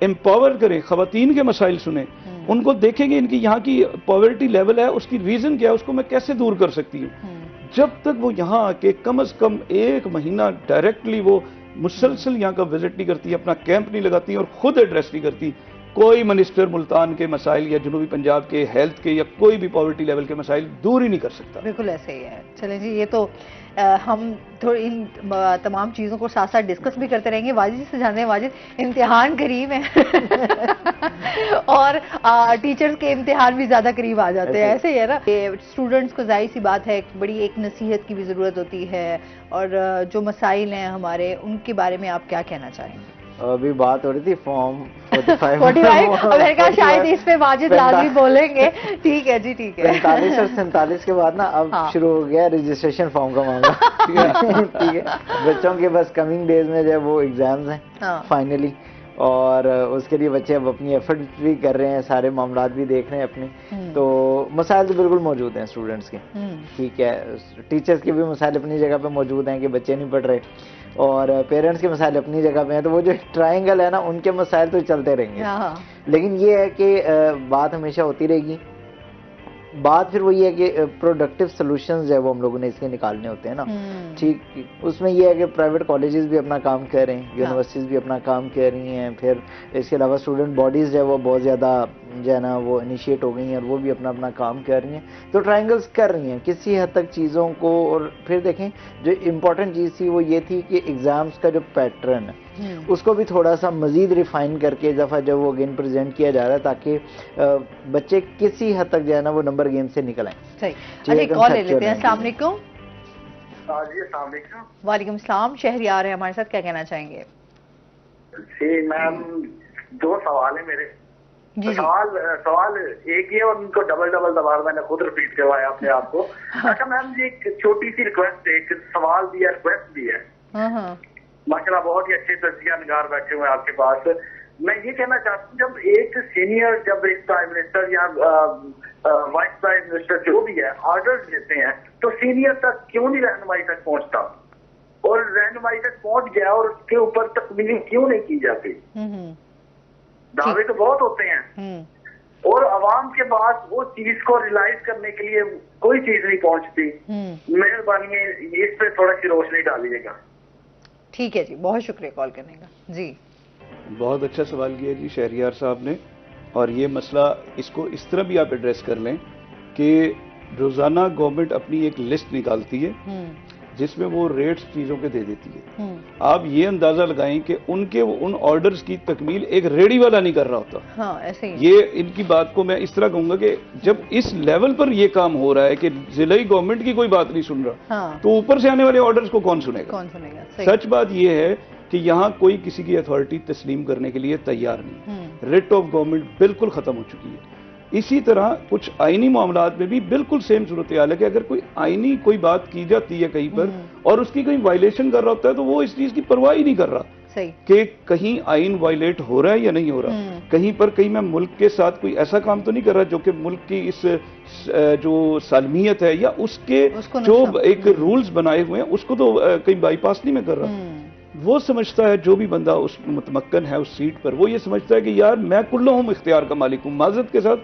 امپاور کریں, خواتین کے مسائل سنیں, ان کو دیکھیں گے ان کی یہاں کی پاورٹی لیول ہے, اس کی ریزن کیا ہے, اس کو میں کیسے دور کر سکتی ہوں. جب تک وہ یہاں آ کے کم از کم 1 مہینہ ڈائریکٹلی وہ مسلسل یہاں کا وزٹ نہیں کرتی, اپنا کیمپ نہیں لگاتی اور خود ایڈریس نہیں کرتی, کوئی منسٹر ملتان کے مسائل یا جنوبی پنجاب کے ہیلتھ کے یا کوئی بھی پاورٹی لیول کے مسائل دور ہی نہیں کر سکتا.
بالکل ایسے ہی ہے. چلیں جی, یہ تو ہم تھوڑی ان تمام چیزوں کو ساتھ ساتھ ڈسکس بھی کرتے رہیں گے. واجد جی سے جانتے ہیں, واجد امتحان قریب ہیں اور ٹیچرز کے امتحان بھی زیادہ قریب آ جاتے ہیں, ایسے ہی ہے نا. اسٹوڈنٹس کو ظاہر سی بات ہے بڑی ایک نصیحت کی بھی ضرورت ہوتی ہے, اور جو مسائل ہیں ہمارے ان کے بارے میں آپ کیا کہنا چاہیں گے؟
ابھی بات ہو رہی تھی فارم 45
میں نے کہا شاید اس پہ واجد لازمی بولیں گے. ٹھیک ہے جی, ٹھیک ہے.
45 اور 47 کے بعد نا اب شروع ہو گیا رجسٹریشن فارم کا معاملہ. ٹھیک ہے, بچوں کے بس کمنگ ڈیز میں جو ہے وہ ایگزامز ہیں فائنلی, اور اس کے لیے بچے اب اپنی ایفرٹ بھی کر رہے ہیں, سارے معاملات بھی دیکھ رہے ہیں اپنے. تو مسائل تو بالکل موجود ہیں اسٹوڈنٹس کے, ٹھیک ہے, ٹیچرز کے بھی مسائل اپنی جگہ پہ موجود ہیں کہ بچے نہیں پڑھ رہے, اور پیرنٹس کے مسائل اپنی جگہ پہ ہیں. تو وہ جو ٹرائنگل ہے نا, ان کے مسائل تو چلتے رہیں گے, لیکن یہ ہے کہ بات ہمیشہ ہوتی رہے گی. بات پھر وہ یہ ہے کہ پروڈکٹیو سولوشنز جو ہے وہ ہم لوگوں نے اس کے نکالنے ہوتے ہیں نا. ٹھیک, اس میں یہ ہے کہ پرائیویٹ کالجز بھی اپنا کام کر رہے ہیں, یونیورسٹیز بھی اپنا کام کر رہی ہیں, پھر اس کے علاوہ اسٹوڈنٹ باڈیز جو ہے وہ بہت زیادہ جو ہے نا وہ انیشیٹ ہو گئی ہیں, اور وہ بھی اپنا اپنا کام کر رہی ہیں. تو ٹرائنگلز کر رہی ہیں کسی حد تک چیزوں کو. اور پھر دیکھیں جو امپورٹنٹ چیز تھی وہ یہ تھی کہ ایگزامز کا جو پیٹرن ہے اس کو بھی تھوڑا سا مزید ریفائن کر کے دفعہ جب وہ اگین پریزنٹ کیا جا رہا ہے, تاکہ بچے کسی حد تک جو ہے نا وہ نمبر گیم سے نکل آئیں.
صحیح. کال لے لیتے ہیں. السلام علیکم.
جی السلام علیکم.
وعلیکم السلام. شہریار ہیں ہمارے ساتھ, کیا کہنا چاہیں گے؟
جی میم, 2 سوال ہیں میرے. سوال ایک یہ, اور ان کو ڈبل دوبارہ میں نے خود ریپیٹ کروایا اپنے آپ کو. اچھا میم جی, ایک چھوٹی سی ریکویسٹ ہے, ایک سوال بھی ہے, ریکویسٹ بھی ہے. ماشاءاللہ بہت ہی اچھے تجزیہ نگار بیٹھے ہوئے ہیں آپ کے پاس. میں یہ کہنا چاہتا ہوں, جب ایک سینئر, جب ایک پرائم منسٹر یا وائس پرائم منسٹر جو بھی ہے آرڈر دیتے ہیں, تو سینئر تک کیوں نہیں رہنمائی تک پہنچتا, اور رہنمائی تک پہنچ گیا اور اس کے اوپر تکمیل کیوں نہیں کی جاتی؟ دعوے تو بہت ہوتے ہیں, اور عوام کے پاس وہ چیز کو ریلائز کرنے کے لیے کوئی چیز نہیں پہنچتی. مہربانی اس پہ تھوڑا سی روشنی ڈالیے گا.
ٹھیک ہے جی, بہت شکریہ کال کرنے کا. جی
بہت اچھا سوال کیا جی شہریار صاحب نے. اور یہ مسئلہ اس کو اس طرح بھی آپ ایڈریس کر لیں کہ روزانہ گورنمنٹ اپنی ایک لسٹ نکالتی ہے جس میں وہ ریٹس چیزوں کے دے دیتی ہے. آپ یہ اندازہ لگائیں کہ ان آرڈرز کی تکمیل ایک ریڑی والا نہیں کر رہا ہوتا.
ایسے ہی
یہ ان کی بات کو میں اس طرح کہوں گا کہ جب اس لیول پر یہ کام ہو رہا ہے کہ ضلعی گورنمنٹ کی کوئی بات نہیں سن رہا, تو اوپر سے آنے والے آرڈرز کو کون سنے گا؟ سچ بات یہ ہے کہ یہاں کوئی کسی کی اتھارٹی تسلیم کرنے کے لیے تیار نہیں. ریٹ آف گورنمنٹ بالکل ختم ہو چکی ہے. اسی طرح کچھ آئینی معاملات میں بھی بالکل سیم صورتحال ہے کہ اگر کوئی آئینی کوئی بات کی جاتی ہے کہیں پر اور اس کی کہیں وائلیشن کر رہا ہوتا ہے, تو وہ اس چیز کی پرواہ ہی نہیں کر رہا کہ کہیں آئین وائلیٹ ہو رہا ہے یا نہیں ہو رہا. کہیں میں ملک کے ساتھ کوئی ایسا کام تو نہیں کر رہا جو کہ ملک کی اس جو سالمیت ہے یا اس کے جو ایک رولز بنائے ہوئے ہیں اس کو تو کہیں بائی پاس نہیں میں کر رہا. وہ سمجھتا ہے جو بھی بندہ اس متمکن ہے اس سیٹ پر, وہ یہ سمجھتا ہے کہ یار میں کلہم اختیار کا مالک ہوں. معذرت کے ساتھ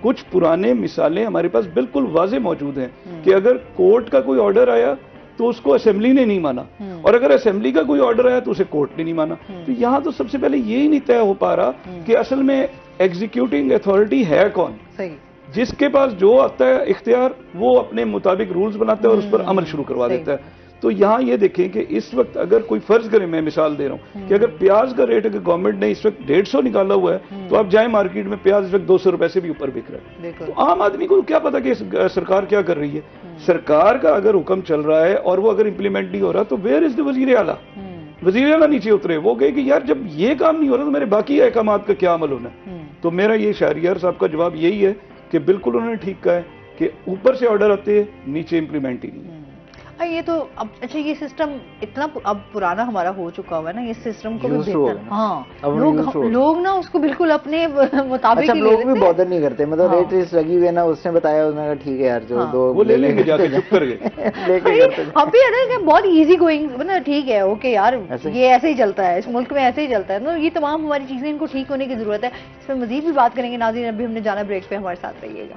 کچھ پرانے مثالیں ہمارے پاس بالکل واضح موجود ہیں کہ اگر کورٹ کا کوئی آرڈر آیا تو اس کو اسمبلی نے نہیں مانا, اور اگر اسمبلی کا کوئی آرڈر آیا تو اسے کورٹ نے نہیں مانا. تو یہاں تو سب سے پہلے یہی نہیں طے ہو پا رہا کہ اصل میں ایگزیکیوٹنگ اتھارٹی ہے کون. جس کے پاس جو آتا ہے اختیار وہ اپنے مطابق رولز بناتا ہے اور اس پر عمل شروع کروا دیتا ہے. تو یہاں یہ دیکھیں کہ اس وقت اگر کوئی فرض کرے, میں مثال دے رہا ہوں کہ اگر پیاز کا ریٹ اگر گورنمنٹ نے اس وقت 150 نکالا ہوا ہے تو آپ جائیں مارکیٹ میں, پیاز اس وقت 200 روپے سے بھی اوپر بک رہا ہے. تو عام آدمی کو کیا پتا کہ سرکار کیا کر رہی ہے. سرکار کا اگر حکم چل رہا ہے اور وہ اگر امپلیمنٹ نہیں ہو رہا تو ویئر از دی وزیر اعلیٰ. وزیر اعلیٰ نیچے اترے, وہ کہے کہ یار جب یہ کام نہیں ہو رہا تو میرے باقی احکامات کا کیا عمل ہونا ہے. تو میرا یہ شہریار صاحب کا جواب یہی ہے کہ بالکل انہوں نے ٹھیک کہا ہے کہ اوپر سے آرڈر آتے ہیں, نیچے امپلیمنٹ ہی نہیں ہے.
یہ تو اب اچھا یہ سسٹم اتنا اب پرانا ہمارا ہو چکا ہوا ہے نا, اس سسٹم کو بھی بہتر, ہاں لوگ نا اس کو بالکل اپنے مطابق ہی
لوگ بھی بادر نہیں کرتے. مطلب ریٹ ریس لگی ہوئی ہے نا, اس نے بتایا, اس نے کہا ٹھیک ہے یار جو دو
وہ لے لیں گے, جا کے چپ کر گئے
لے کے
ہم بھی ہے نا بہت ایزی گوئنگ, مطلب ٹھیک ہے اوکے یار یہ ایسے ہی چلتا ہے, اس ملک میں ایسے ہی چلتا ہے. تو یہ تمام ہماری چیزیں ان کو ٹھیک ہونے کی ضرورت ہے. اس پہ مزید بھی بات کریں گے. ناظرین ابھی ہم نے جانا بریک پہ, ہمارے ساتھ رہیے گا.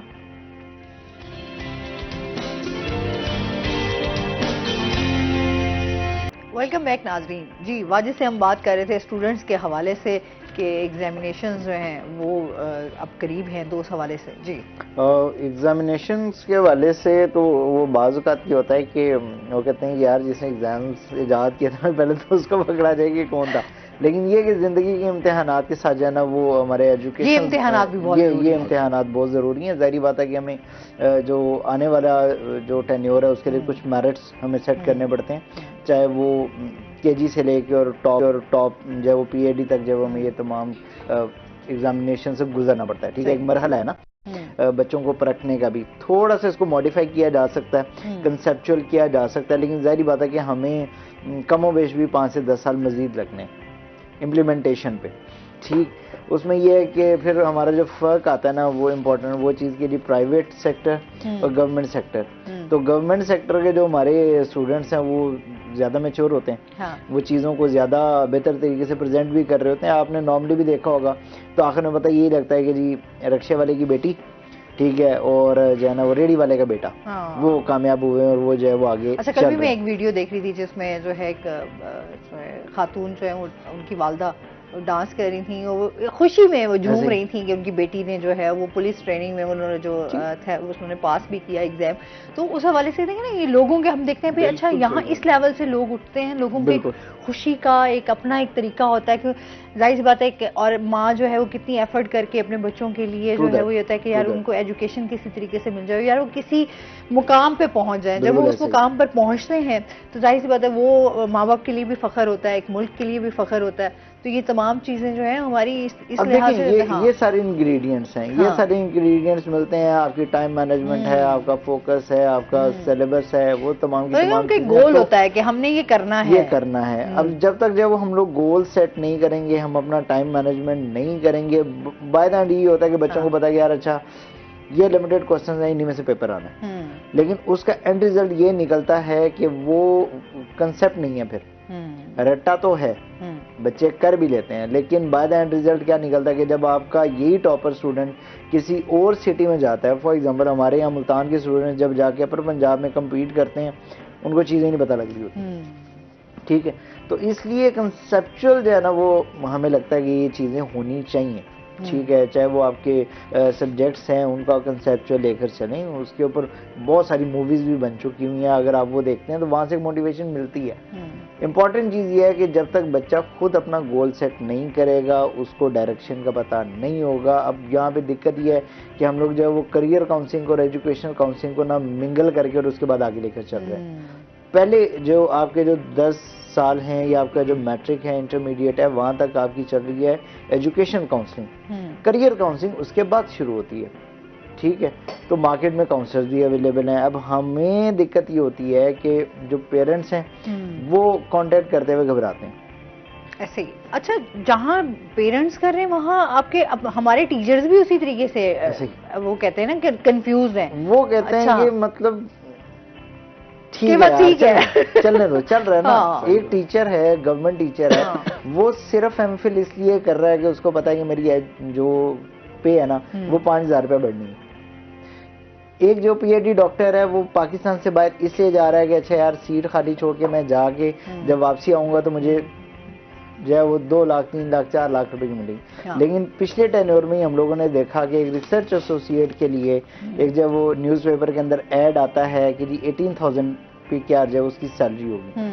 ویلکم بیک ناظرین. جی واجد سے ہم بات کر رہے تھے اسٹوڈنٹس کے حوالے سے کہ ایگزامینیشنز جو ہیں وہ اب قریب ہیں, تو اس حوالے سے جی
ایگزامینیشنز کے حوالے سے تو وہ بعض اوقات یہ ہوتا ہے کہ وہ کہتے ہیں کہ یار جس نے ایگزامس ایجاد کیا تھا پہلے تو اس کو پکڑا جائے کہ کون تھا. لیکن یہ کہ زندگی کے امتحانات کے ساتھ جو ہے نا وہ ہمارے ایجوکیشن,
یہ امتحانات بھی بہت
یہ امتحانات بہت ضروری ہیں. ظاہری بات ہے کہ ہمیں جو آنے والا جو ٹینیور ہے اس کے لیے کچھ میرٹس ہمیں سیٹ کرنے پڑتے ہیں, چاہے وہ کے جی سے لے کے اور ٹاپ جو وہ پی ایچ ڈی تک جب ہمیں یہ تمام ایگزامینیشن سے گزرنا پڑتا ہے. ٹھیک ہے, ایک مرحلہ ہے نا بچوں کو پرکھنے کا بھی, تھوڑا سا اس کو ماڈیفائی کیا جا سکتا ہے, کنسیپچول کیا جا سکتا ہے. لیکن ظاہری بات ہے کہ ہمیں کم و بیش بھی 5 سے 10 سال مزید لگنے امپلیمنٹیشن پہ. ٹھیک, اس میں یہ ہے کہ پھر ہمارا جو فرق آتا ہے نا وہ امپورٹنٹ وہ چیز کے لیے پرائیویٹ سیکٹر اور گورنمنٹ سیکٹر. تو گورنمنٹ سیکٹر کے جو ہمارے اسٹوڈنٹس ہیں وہ زیادہ میچور ہوتے ہیں, وہ چیزوں کو زیادہ بہتر طریقے سے پریزنٹ بھی کر رہے ہوتے ہیں. آپ نے نارملی بھی دیکھا ہوگا تو آخر میں پتہ یہی لگتا ہے کہ جی رکشے والے کی بیٹی ٹھیک ہے اور جو ہے نا وہ ریڑھی والے کا بیٹا وہ کامیاب ہوئے اور وہ جو ہے وہ آگے.
اچھا کل بھی میں ایک ویڈیو دیکھ رہی تھی جس میں جو ہے ایک خاتون جو ہے ان کی والدہ ڈانس کر رہی تھیں, وہ خوشی میں وہ جھوم رہی تھیں کہ ان کی بیٹی نے جو ہے وہ پولیس ٹریننگ میں انہوں نے جو تھا انہوں نے پاس بھی کیا ایگزام. تو اس حوالے سے دیکھیں نا یہ لوگوں کے ہم دیکھتے ہیں اچھا یہاں اس لیول سے لوگ اٹھتے ہیں, لوگوں کی خوشی کا ایک اپنا ایک طریقہ ہوتا ہے کہ ظاہر سی بات ہے کہ اور ماں جو ہے وہ کتنی ایفرٹ کر کے اپنے بچوں کے لیے جو ہے وہ یہ ہوتا ہے کہ یار ان کو ایجوکیشن کسی طریقے سے مل جائے, یار وہ کسی مقام پہ پہنچ جائیں. جب وہ اس مقام پر پہنچتے ہیں تو ظاہر سی بات ہے وہ ماں باپ کے لیے بھی فخر ہوتا ہے, ایک ملک کے لیے بھی فخر ہوتا ہے. تو یہ تمام چیزیں جو ہیں ہماری اس لحاظ سے
یہ سارے انگریڈینٹس ہیں, یہ سارے انگریڈینٹس ملتے ہیں. آپ کی ٹائم مینجمنٹ ہے, آپ کا فوکس ہے, آپ کا سلیبس ہے, وہ تمام کی تمام
گول ہوتا ہے کہ ہم نے یہ کرنا ہے,
یہ کرنا ہے. اب جب تک جب ہم لوگ گول سیٹ نہیں کریں گے, ہم اپنا ٹائم مینجمنٹ نہیں کریں گے, بائی دا اینڈ یہ ہوتا ہے کہ بچوں کو پتا ہے کہ یار اچھا یہ لمیٹڈ کوسچنز ہیں, انہی میں سے پیپر آنا ہے. لیکن اس کا اینڈ ریزلٹ یہ نکلتا ہے کہ وہ کنسیپٹ نہیں ہے. پھر رٹا تو ہے, بچے کر بھی لیتے ہیں, لیکن بائی دا اینڈ ریزلٹ کیا نکلتا ہے کہ جب آپ کا یہی ٹاپر اسٹوڈنٹ کسی اور سٹی میں جاتا ہے, فار ایگزامپل ہمارے یہاں ملتان کے اسٹوڈنٹ جب جا کے اپر پنجاب میں کمپیٹ کرتے ہیں ان کو چیزیں نہیں پتہ لگ رہی ہوتی. ٹھیک ہے, تو اس لیے کنسیپچول جو ہے نا وہ ہمیں لگتا ہے کہ یہ چیزیں ہونی چاہیے. ٹھیک ہے, چاہے وہ آپ کے سبجیکٹس ہیں ان کا کنسیپچول لے کر چلیں, اس کے اوپر بہت ساری موویز بھی بن چکی ہوئی ہیں, اگر آپ وہ دیکھتے ہیں تو وہاں سے موٹیویشن ملتی ہے. امپورٹنٹ چیز یہ ہے کہ جب تک بچہ خود اپنا گول سیٹ نہیں کرے گا اس کو ڈائریکشن کا پتہ نہیں ہوگا. اب یہاں پہ دقت یہ ہے کہ ہم لوگ جو ہے وہ کریئر کاؤنسلنگ اور ایجوکیشنل کاؤنسلنگ کو نہ منگل کر کے اور اس کے بعد آگے لے کر چل رہے ہیں. پہلے جو آپ کے جو 10 سال ہیں یا آپ کا جو میٹرک ہے, انٹرمیڈیٹ ہے, وہاں تک آپ کی چل رہی ہے ایجوکیشن کاؤنسلنگ, کریئر کاؤنسلنگ اس کے بعد شروع ہوتی ہے. ٹھیک ہے, تو مارکیٹ میں کاؤنسلر بھی اویلیبل ہیں. اب ہمیں دقت یہ ہوتی ہے کہ جو پیرنٹس ہیں وہ کانٹیکٹ کرتے ہوئے گھبراتے ہیں.
ایسے ہی اچھا جہاں پیرنٹس کر رہے ہیں وہاں آپ کے ہمارے ٹیچرز بھی اسی طریقے سے وہ کہتے ہیں نا کہ کنفیوز ہیں, وہ
کہتے ہیں کہ مطلب ٹھیک ہے چلنے دو, چل رہا ہے نا. ایک ٹیچر ہے, گورنمنٹ ٹیچر ہے, وہ صرف ایم فل اس لیے کر رہا ہے کہ اس کو پتا ہے کہ میری جو پے ہے نا وہ 5,000 روپے بڑھنی ہے. ایک جو پی ایچ ڈی ڈاکٹر ہے وہ پاکستان سے باہر اس لیے جا رہا ہے کہ اچھا یار سیٹ خالی چھوڑ کے میں جا کے جب واپسی آؤں گا تو مجھے جو ہے وہ 2 لاکھ 3 لاکھ 4 لاکھ روپے کی ملے گی. لیکن پچھلے ٹینیور میں ہی ہم لوگوں نے دیکھا کہ ایک ریسرچ ایسوسیٹ کے لیے ایک جب وہ نیوز پیپر کے اندر ایڈ آتا ہے کہ جی 18,000 پی کے آ جائے اس کی سیلری ہوگی.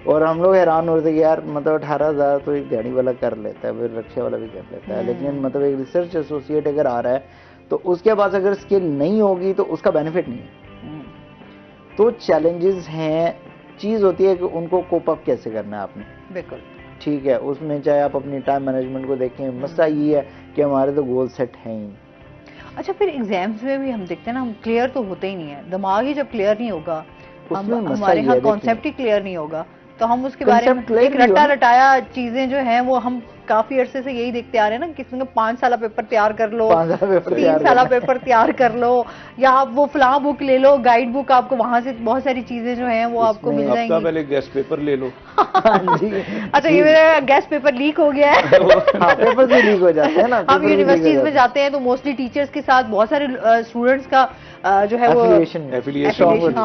اور ہم لوگ حیران ہوتے کہ یار مطلب 18,000 تو ایک دیہڑی والا کر لیتا ہے, پھر رکشے والا بھی کر لیتا ہے, لیکن مطلب ایک ریسرچ ایسوسیٹ اگر آ رہا ہے تو اس کے پاس اگر اسکل نہیں ہوگی تو اس کا بینیفٹ نہیں ہے. تو چیلنجز ہیں, چیز ہوتی ہے کہ ان کو کوپ اپ کیسے کرنا ہے آپ نے.
بالکل
ٹھیک ہے, اس میں چاہے آپ اپنی ٹائم مینجمنٹ کو دیکھیں, مسئلہ یہ ہے کہ ہمارے تو گول سیٹ ہیں ہی.
اچھا پھر ایگزامز میں بھی ہم دیکھتے ہیں نا, ہم کلیئر تو ہوتے ہی نہیں ہے, دماغ ہی جب کلیئر نہیں ہوگا, ہمارے ہاں کانسیپٹ ہی کلیئر نہیں ہوگا, تو ہم اس کے بارے میں ایک رٹا رٹایا چیزیں جو ہیں وہ ہم کافی عرصے سے یہی دیکھتے آ رہے ہیں نا, کسی نے 5 سالہ پیپر تیار کر لو, 3 سالہ پیپر تیار کر لو, یا آپ وہ فلاں بک لے لو, گائیڈ بک, آپ کو وہاں سے بہت ساری چیزیں جو ہیں وہ آپ کو مل جائیں گی.
پہلے گیس پیپر لے لو.
اچھا یہ میرا گیس پیپر لیک ہو گیا ہے.
پیپر بھی لیک ہو جاتے ہیں نا.
ہم یونیورسٹیز میں جاتے ہیں تو موسٹلی ٹیچرز کے ساتھ بہت سارے اسٹوڈنٹس کا جو ہے وہ ایفیلیشن,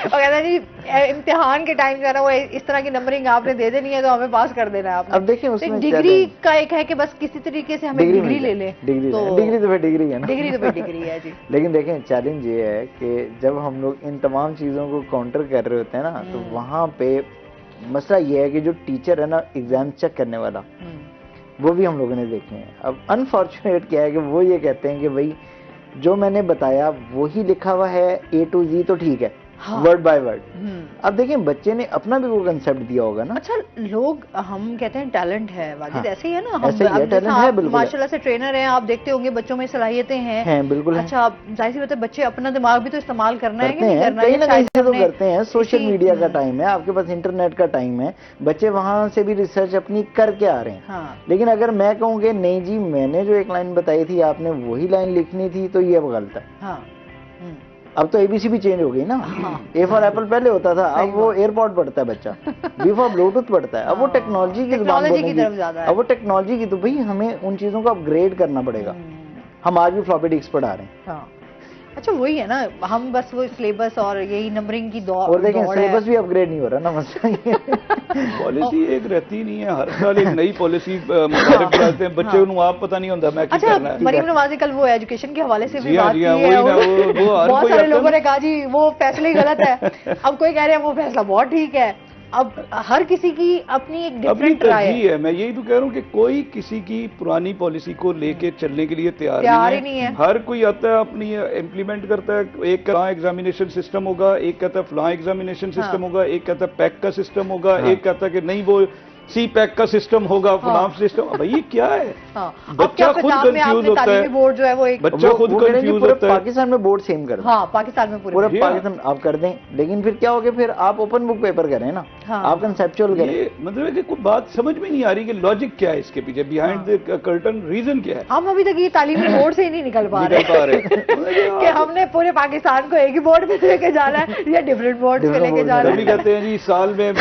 اور کہتا ہے جی امتحان کے ٹائم جو ہے نا وہ اس طرح کی نمبرنگ آپ نے دے دینی ہے تو ہمیں پاس کر دینا ہے آپ نے.
اب دیکھیں اس میں
ڈگری کا ایک ہے کہ بس کسی طریقے سے ہمیں ڈگری لے لیں,
ڈگری تو پھر ڈگری ہے نا,
ڈگری تو پھر ڈگری ہے جی.
لیکن دیکھیں چیلنج یہ ہے کہ جب ہم لوگ ان تمام چیزوں کو کاؤنٹر کر رہے ہوتے ہیں نا, تو وہاں پہ مسئلہ یہ ہے کہ جو ٹیچر ہے نا ایگزام چیک کرنے والا, وہ بھی ہم لوگوں نے دیکھے ہیں. اب انفارچونیٹ کیا ہے کہ وہ یہ کہتے ہیں کہ بھائی جو میں نے بتایا وہی لکھا ہوا ہے A to Z تو ٹھیک ہے, ورڈ بائی ورڈ. اب دیکھیں بچے نے اپنا بھی وہ کنسپٹ دیا ہوگا نا.
اچھا لوگ ہم کہتے ہیں ٹیلنٹ ہے واجد, ایسے ہی ہے نا,
ہم
ماشاء اللہ سے ٹرینر ہیں, آپ دیکھتے ہوں گے بچوں میں صلاحیتیں ہیں.
بالکل.
اچھا ظاہر سی بات ہے بچے اپنا دماغ بھی تو استعمال کرنا ہے کہ نہیں کرنا
ہے, کہیں نہ کہیں سے تو کرتے ہیں. سوشل میڈیا کا ٹائم ہے, آپ کے پاس انٹرنیٹ کا ٹائم ہے, بچے وہاں سے بھی ریسرچ اپنی کر کے آ رہے ہیں. لیکن اگر میں کہوں کہ نہیں جی میں نے جو ایک لائن بتائی تھی آپ نے وہی لائن لکھنی تھی, تو یہ اب غلط ہے. اب تو ABC بھی چینج ہو گئی نا. A فار ایپل پہلے ہوتا تھا, اب وہ ایئرپورٹ پڑھتا ہے بچہ. B فار بلوٹوتھ پڑھتا ہے, اب وہ ٹیکنالوجی کی زبان بولنے کی, اب وہ ٹیکنالوجی کی. تو بھائی ہمیں ان چیزوں کو اپ گریڈ کرنا پڑے گا. ہم آج بھی فلوپی ڈسک پڑھا رہے ہیں.
اچھا وہی ہے نا, ہم بس وہ سلیبس اور یہی نمبرنگ کی دور,
اور دیکھیں سلیبس بھی اپ گریڈ نہیں ہو رہا نا, مسئلہ
پالیسی ایک رہتی نہیں ہے, ہر سال ایک نئی پالیسی مطابق کرتے ہیں بچے, انہوں آپ پتہ نہیں ہوتا میں کیا کرنا ہے.
مریم نواز نے کل وہ ایجوکیشن کے حوالے سے بھی بات کی ہے, بہت سارے لوگوں نے کہا جی وہ فیصلہ ہی غلط ہے, اب کوئی کہہ رہے ہیں وہ فیصلہ بہت ٹھیک ہے. اب ہر کسی کی اپنی ایک ڈفرینٹ رائے ہے.
میں یہی تو کہہ رہا ہوں کہ کوئی کسی کی پرانی پالیسی کو لے کے چلنے کے لیے تیار نہیں ہے. ہر کوئی آتا ہے اپنی امپلیمنٹ کرتا ہے. ایک فلاں ایگزامینیشن سسٹم ہوگا, ایک کہتا ہے فلاں ایگزامینیشن سسٹم ہوگا, ایک کہتا ہے پیک کا سسٹم ہوگا, ایک کہتا ہے کہ نہیں وہ سی پیک کا سسٹم ہوگا, فلاں سسٹم. بھائی یہ کیا ہے, بچہ خود کنفیوز ہوتا ہے,
بورڈ جو ہے وہ
بچہ خود کنفیوز ہوتا ہے.
پاکستان میں بورڈ سیم کر دیں.
ہاں پاکستان میں پورا
پاکستان آپ کر دیں, لیکن پھر کیا ہوگا, پھر آپ اوپن بک پیپر کریں نا, آپ کنسپچوئل کریں.
مطلب ہے کہ کوئی بات سمجھ میں نہیں آ رہی کہ لاجک کیا ہے اس کے پیچھے, بیہائنڈ دی کرٹن ریزن کیا ہے.
ہم ابھی تک یہ تعلیمی بورڈ سے ہی نہیں نکل پا رہے کہ ہم نے پورے پاکستان کو ایک ہی بورڈ پہ لے کے جانا ہے یا ڈفرینٹ بورڈ پہ لے کے جانا ہے.
کبھی کہتے ہیں جی سال میں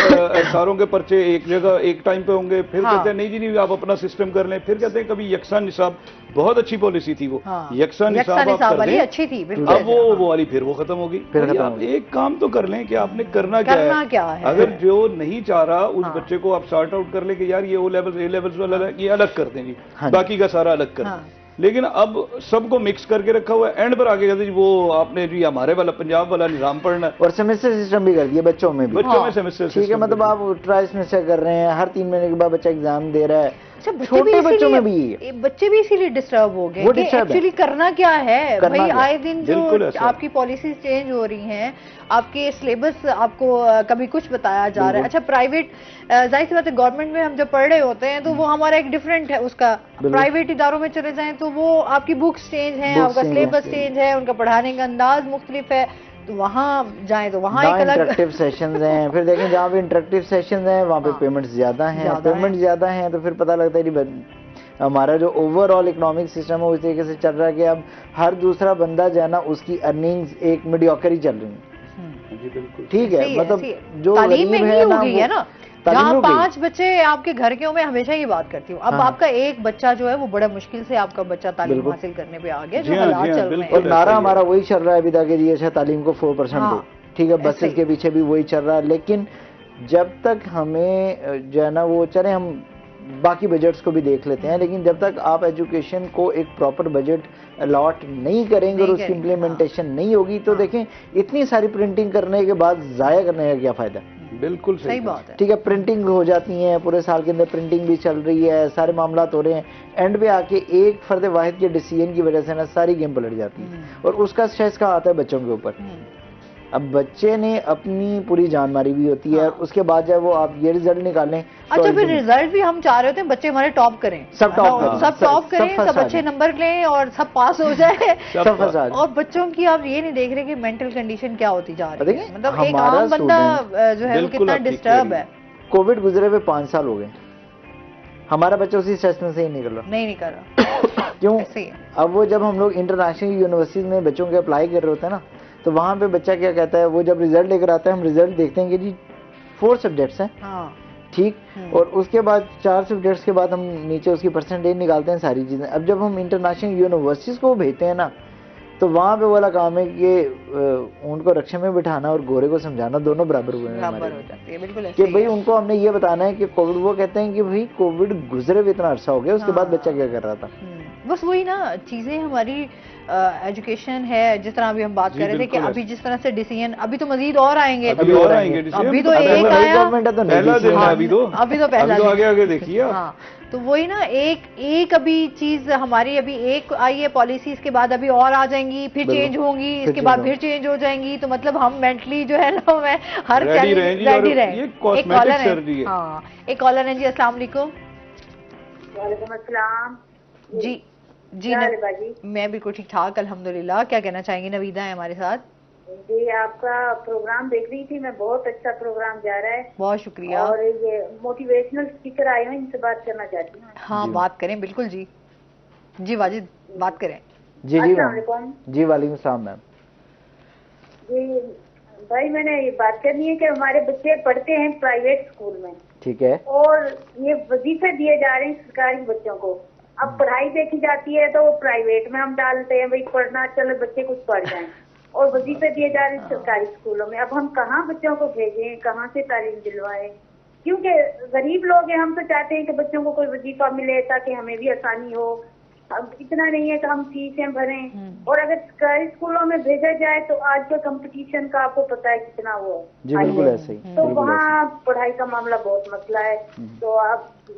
ساروں کے پرچے ایک جگہ ایک ٹائم پہ ہوں گے, پھر کہتے ہیں نہیں جی نہیں آپ اپنا سسٹم کر لیں, پھر کہتے ہیں کبھی یکساں نصاب, بہت اچھی پالیسی تھی وہ, یکساں نصاب آپ کر دیں,
اچھی تھی,
اب وہ والی پھر وہ ختم ہوگی. آپ ایک کام تو کر لیں کہ آپ نے کرنا کیا ہے. اگر جو نہیں چاہ رہا اس بچے کو آپ سارٹ آؤٹ کر لیں کہ یار یہ او لیولز اے لیولز والا یہ الگ کر دیں جی, باقی کا سارا الگ کر دیں. لیکن اب سب کو مکس کر کے رکھا ہوا ہے, اینڈ پر آگے کہتے ہیں وہ آپ نے جی ہمارے والا پنجاب والا نظام پڑھنا ہے.
اور سیمسٹر سسٹم بھی کر دیا بچوں میں بھی,
بچوں میں سیمسٹر
ٹھیک ہے, مطلب آپ ٹرائی سیمسٹر کر رہے ہیں, ہر 3 مہینے کے بعد بچہ ایگزام دے رہا ہے. چھوٹے بچوں میں بھی
بچے بھی اسی لیے ڈسٹرب ہو گئے کہ ایکچولی کرنا کیا ہے. بھائی آئے دن جو آپ کی پالیسیز چینج ہو رہی ہیں, آپ کے سلیبس آپ کو کبھی کچھ بتایا جا رہا ہے. اچھا پرائیویٹ, ظاہر سی بات ہے گورنمنٹ میں ہم جب پڑھ رہے ہوتے ہیں تو وہ ہمارا ایک ڈفرینٹ ہے اس کا, پرائیویٹ اداروں میں چلے جائیں تو وہ آپ کی بکس چینج ہیں, آپ کا سلیبس چینج ہے, ان کا پڑھانے کا انداز مختلف ہے, تو وہاں جائیں تو وہاں ایک الگ
انٹریکٹیو سیشنز ہیں. پھر دیکھیں جہاں پہ انٹریکٹیو سیشنز ہیں وہاں پہ پیمنٹس زیادہ ہیں, تو پھر پتہ لگتا ہے کہ ہمارا جو اوور آل اکنامک سسٹم ہے اس طریقے سے چل رہا ہے کہ اب ہر دوسرا بندہ جو ہے نا اس کی ارننگز ایک میڈیوکر ہی چل رہی ہیں. ٹھیک ہے, مطلب جو
تعلیم میں ہی ہو گئی ہے نا, جہاں 5 بچے آپ کے گھر کے ہوں, میں ہمیشہ یہ بات کرتی ہوں, اب آپ کا ایک بچہ جو ہے وہ بڑا مشکل سے آپ کا بچہ تعلیم حاصل کرنے پہ آ گیا, جو حالات چل رہے ہیں.
اور نعرہ ہمارا وہی چل رہا ہے ابھی تک کہ اچھا تعلیم کو 4% دو, ٹھیک ہے, بسز کے پیچھے بھی وہی چل رہا ہے. لیکن جب تک ہمیں جو ہے نا وہ چلیں ہم باقی بجٹس کو بھی دیکھ لیتے ہیں, لیکن جب تک آپ ایجوکیشن کو ایک پراپر بجٹ الاٹ نہیں کریں گے اور اس کی امپلیمنٹیشن نہیں ہوگی تو دیکھیں اتنی ساری پرنٹنگ کرنے کے بعد ضائع کرنے کا کیا فائدہ.
بالکل
صحیح بات ہے.
ٹھیک ہے, پرنٹنگ ہو جاتی ہیں پورے سال کے اندر, پرنٹنگ بھی چل رہی ہے, سارے معاملات ہو رہے ہیں, اینڈ پہ آ کے ایک فرد واحد کے ڈیسیژن کی وجہ سے نا ساری گیم پلٹ جاتی ہے, اور اس کا اسٹریس کہاں آتا ہے بچوں کے اوپر. اب بچے نے اپنی پوری جان ماری بھی ہوتی ہے, اس کے بعد جب وہ آپ یہ رزلٹ نکالیں.
اچھا پھر رزلٹ بھی ہم چاہ رہے ہوتے ہیں بچے ہمارے ٹاپ کریں, سب ٹاپ کریں, سب اچھے نمبر لیں اور سب پاس ہو جائے, اور بچوں کی آپ یہ نہیں دیکھ رہے کہ مینٹل کنڈیشن کیا ہوتی جا رہی ہے. مطلب ایک عام بندہ جو ہے وہ کتنا ڈسٹرب ہے.
کووڈ گزرے ہوئے 5 سال ہو گئے, ہمارا بچہ اسی اسٹریس میں سے ہی نہیں نکل رہا. کیوں؟ اب وہ جب ہم لوگ انٹرنیشنل یونیورسٹیز میں بچوں کے اپلائی کر رہے ہوتے ہیں نا, تو وہاں پہ بچہ کیا کہتا ہے, وہ جب رزلٹ لے کر آتا ہے, ہم رزلٹ دیکھتے ہیں کہ جی 4 سبجیکٹس ہیں, ٹھیک, اور اس کے بعد 4 سبجیکٹس کے بعد ہم نیچے اس کی پرسنٹیج نکالتے ہیں, ساری چیزیں. اب جب ہم انٹرنیشنل یونیورسٹیز کو بھیجتے ہیں نا, تو وہاں پہ والا کام ہے کہ ان کو رکشے میں بٹھانا اور گورے کو سمجھانا دونوں برابر ہوئے ہیں, کہ بھئی ان کو ہم نے یہ بتانا ہے کہ کووڈ, وہ کہتے ہیں کہ بھئی کووڈ گزرے ہوئے اتنا عرصہ ہو گیا, اس کے بعد بچہ کیا کر رہا تھا.
بس وہی نا چیزیں, ہماری ایجوکیشن ہے, جس طرح ابھی ہم بات کر رہے تھے کہ ابھی جس طرح سے ڈیسیژن, ابھی تو مزید اور آئیں گے, ابھی تو ایک آیا, ابھی تو پہلا
آگے دیکھیے.
ہاں تو وہی نا, ایک ابھی چیز ہماری ابھی ایک آئی ہے پالیسی, اس کے بعد ابھی اور آ جائیں گی, پھر چینج ہوں گی, اس کے بعد پھر چینج ہو جائیں گی. تو مطلب ہم مینٹلی جو ہے نا میں ہر چیلنج ریڈی رہیں. ایک کالر ہے, ہاں ایک کالر ہے جی. السلام علیکم.
وعلیکم السلام.
جی میں بالکل ٹھیک ٹھاک الحمدللہ. کیا کہنا چاہیں گی؟ نویدہ ہے ہمارے ساتھ.
جی آپ کا پروگرام دیکھ رہی تھی میں, بہت اچھا پروگرام جا رہا ہے,
بہت شکریہ.
اور یہ موٹیویشنل اسپیکر آئے ہیں, ان سے بات کرنا چاہتی ہوں.
ہاں بات کریں, بالکل. جی جی واجد بات کریں.
جی السلام علیکم. جی وعلیکم السلام میم.
جی بھائی میں نے یہ بات کرنی ہے کہ ہمارے بچے پڑھتے ہیں پرائیویٹ اسکول میں,
ٹھیک ہے,
اور یہ وظیفے دیے جا رہے ہیں سرکاری بچوں کو. اب پڑھائی دیکھی جاتی ہے تو وہ پرائیویٹ میں ہم ڈالتے ہیں, بھائی پڑھنا, چلو بچے کچھ پڑھ جائیں, اور وظیفے دیے جا رہے ہیں سرکاری اسکولوں میں. اب ہم کہاں بچوں کو بھیجیں, کہاں سے تعلیم دلوائیں, کیونکہ غریب لوگ ہیں, ہم تو چاہتے ہیں کہ بچوں کو کوئی وظیفہ ملے تاکہ ہمیں بھی آسانی ہو. اب اتنا نہیں ہے کہ ہم فیسیں بھریں, اور اگر سرکاری اسکولوں میں بھیجا جائے تو آج کا کمپٹیشن کا آپ کو پتا ہے کتنا وہ ہے.
جی بالکل ایسے ہی.
تو وہاں پڑھائی کا معاملہ بہت مسئلہ ہے. تو آپ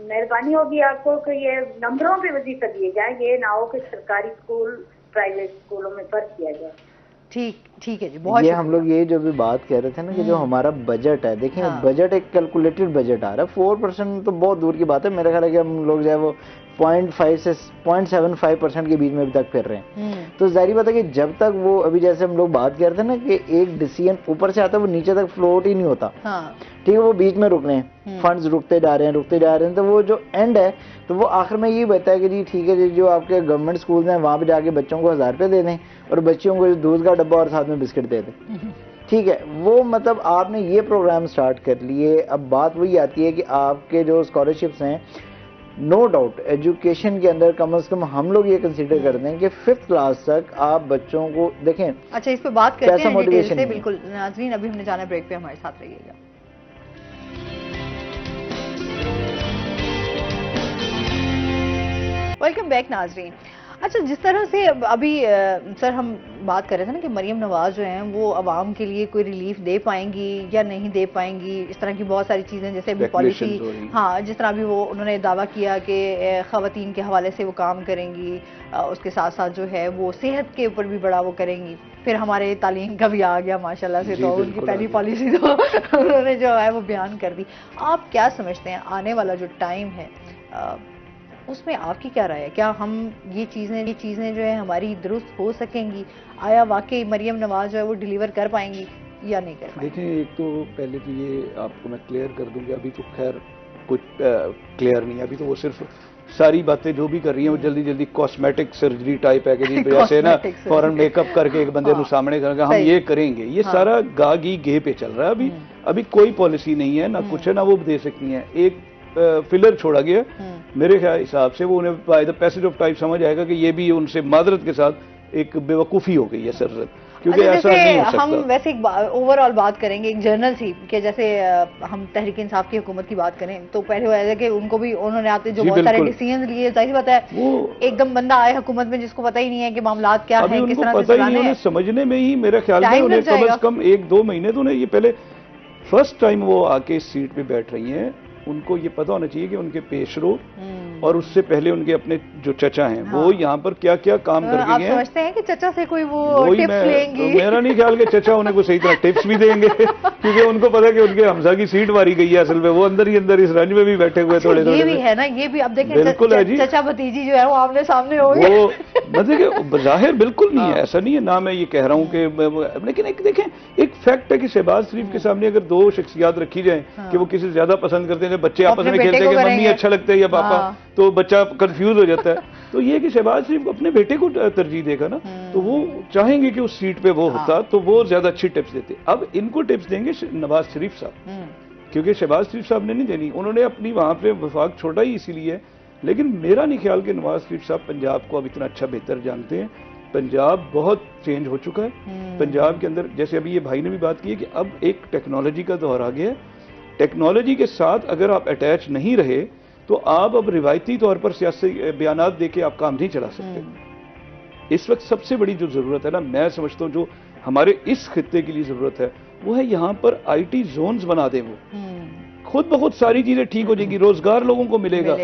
مہربانی ہوگی آپ کو کہ یہ نمبروں پہ وظیفہ دیے جائیں, یہ نہ ہو کہ سرکاری اسکول پرائیویٹ اسکولوں میں فرق کیا جائے.
ٹھیک ہے جی, بہت.
یہ ہم لوگ یہ جو بھی بات کہہ رہے تھے نا کہ جو ہمارا بجٹ ہے, دیکھیں بجٹ ایک کیلکولیٹڈ بجٹ آ رہا ہے. 4% تو بہت دور کی بات ہے. میرا خیال ہے کہ ہم لوگ جو ہے وہ 0.5 سے 0.75% کے بیچ میں ابھی تک پھر رہے ہیں. تو ظاہری بات ہے کہ جب تک وہ ابھی جیسے ہم لوگ بات کر رہے تھے نا کہ ایک ڈیسیژن اوپر سے آتا ہے, وہ نیچے تک فلوٹ ہی نہیں ہوتا, ٹھیک ہے, وہ بیچ میں رک رہے ہیں, فنڈز رکتے جا رہے ہیں, تو وہ جو اینڈ ہے تو وہ آخر میں یہی بتا ہے کہ جی ٹھیک ہے جی, جو آپ کے گورنمنٹ اسکولز ہیں وہاں پہ جا کے بچوں کو 1000 روپے دے دیں اور بچیوں کو دودھ کا ڈبہ اور ساتھ میں بسکٹ دے دیں. ٹھیک ہے, وہ مطلب آپ نے یہ پروگرام سٹارٹ کر لیے. اب بات وہی آتی ہے کہ آپ کے جو اسکالرشپس ہیں, نو ڈاؤٹ ایجوکیشن کے اندر کم از کم ہم لوگ یہ کنسیڈر کرتے ہیں کہ 5th کلاس تک آپ بچوں کو دیکھیں.
اچھا اس پہ بات کرتے ہیں ڈیٹیل سے. بالکل ناظرین, ابھی ہم نے جانا بریک پہ, ہمارے ساتھ رہیے گا. ویلکم بیک ناظرین. اچھا جس طرح سے ابھی سر ہم بات کر رہے تھے نا کہ مریم نواز جو ہیں وہ عوام کے لیے کوئی ریلیف دے پائیں گی یا نہیں دے پائیں گی, اس طرح کی بہت ساری چیزیں, جیسے ابھی پالیسی, ہاں جس طرح بھی وہ انہوں نے دعویٰ کیا کہ خواتین کے حوالے سے وہ کام کریں گی, اس کے ساتھ ساتھ جو ہے وہ صحت کے اوپر بھی بڑا وہ کریں گی. پھر ہمارے تعلیم کا بھی آ گیا ماشاءاللہ سے, تو ان کی پہلی پالیسی تو انہوں نے جو ہے وہ بیان کر دی. آپ کیا سمجھتے ہیں آنے والا جو ٹائم ہے اس میں آپ کی کیا رائے ہے؟ کیا ہم یہ چیزیں جو ہے ہماری درست ہو سکیں گی؟ آیا واقعی مریم نواز جو ہے وہ ڈیلیور کر پائیں گی یا نہیں کر پائیں گی؟
دیکھیں, ایک تو پہلے تو یہ آپ کو میں کلیئر کر دوں کہ ابھی تو خیر کچھ کلیئر نہیں ہے. ابھی تو وہ صرف ساری باتیں جو بھی کر رہی ہیں وہ جلدی جلدی کاسمیٹک سرجری ٹائپ ہے کہ جی جیسے نا فوراً میک اپ کر کے ایک بندے کو سامنے کر کے ہم یہ کریں گے, یہ سارا گاگی گے پہ چل رہا ہے. ابھی کوئی پالیسی نہیں ہے, نہ کچھ ہے, نہ وہ دے سکتی ہیں. ایک فلر چھوڑا گیا میرے حساب سے, وہ انہیں by the passage of time سمجھ آئے گا کہ یہ بھی ان سے معذرت کے ساتھ ایک بے وقوفی ہو گئی ہے سر. کیونکہ ایسا نہیں ہو سکتا.
ہم ویسے اوور آل بات کریں گے، ایک جرنل تھی کہ جیسے ہم تحریک انصاف کی حکومت کی بات کریں تو پہلے ہوا ہے کہ ان کو بھی انہوں نے آتے جو بہت سارے ڈیسیژن لیے، ظاہر بات ہے ایک دم بندہ آئے حکومت میں جس کو پتہ ہی نہیں ہے کہ معاملات کیا ہیں، کس طرح سے چلانے ہیں،
سمجھنے میں ہی میرے خیال میں انہیں کم از کم 1-2 مہینے تو انہیں یہ پہلے فرسٹ ٹائم وہ آ کے اس سیٹ پہ بیٹھ رہی ہیں، ان کو یہ پتا ہونا چاہیے کہ ان کے پیش رو اور اس سے پہلے ان کے اپنے جو چچا ہیں وہ یہاں پر کیا کیا کام کر کے گئے ہیں.
آپ سمجھتے ہیں کہ چچا سے کوئی وہ ٹپس لیں گی؟
میرا نہیں خیال کہ چچا انہیں کوئی صحیح طرح ٹپس بھی دیں گے کیونکہ ان کو پتا کہ ان کے حمزہ کی سیٹ ماری گئی ہے، اصل میں وہ اندر ہی اندر اس رنج میں بھی بیٹھے ہوئے تھوڑے تھوڑے.
یہ بھی ہے نا، یہ بھی اب دیکھیں
بالکل ہے جی،
چچا بھتیجی جو ہے وہ آمنے سامنے ہو گئے،
وہ مطلب کہ بظاہر بالکل نہیں ہے، ایسا نہیں ہے، نہ میں یہ کہہ رہا ہوں کہ، لیکن ایک دیکھیں ایک فیکٹ ہے کہ شہباز شریف کے سامنے اگر 2 شخصیات رکھی جائیں کہ وہ کسی سے زیادہ پسند کرتے ہیں، بچے آپس میں کھیلتے ہیں کہ ممی اچھا لگتا ہے یا پاپا، تو بچہ کنفیوز ہو جاتا ہے. تو یہ کہ شہباز شریف اپنے بیٹے کو ترجیح دے گا نا، تو وہ چاہیں گے کہ اس سیٹ پہ وہ ہوتا تو وہ زیادہ اچھی ٹپس دیتے. اب ان کو ٹپس دیں گے نواز شریف صاحب، کیونکہ شہباز شریف صاحب نے نہیں دینی، انہوں نے اپنی وہاں پہ وفاق چھوڑا ہی اسی لیے. لیکن میرا نہیں خیال کہ نواز شریف صاحب پنجاب کو اب اتنا اچھا بہتر جانتے ہیں. پنجاب بہت چینج ہو چکا ہے پنجاب کے اندر، جیسے ابھی یہ بھائی نے بھی بات کی ہے کہ اب ایک ٹیکنالوجی کا دور آ گیا ہے. ٹیکنالوجی کے ساتھ اگر آپ اٹیچ نہیں رہے تو آپ اب روایتی طور پر سیاسی بیانات دے کے آپ کام نہیں چلا سکتے. اس وقت سب سے بڑی جو ضرورت ہے نا، میں سمجھتا ہوں جو ہمارے اس خطے کے لیے ضرورت ہے وہ ہے یہاں پر آئی ٹی زونز بنا دیں، وہ خود بخود ساری چیزیں ٹھیک ہو جائیں گی، روزگار لوگوں کو ملے گا.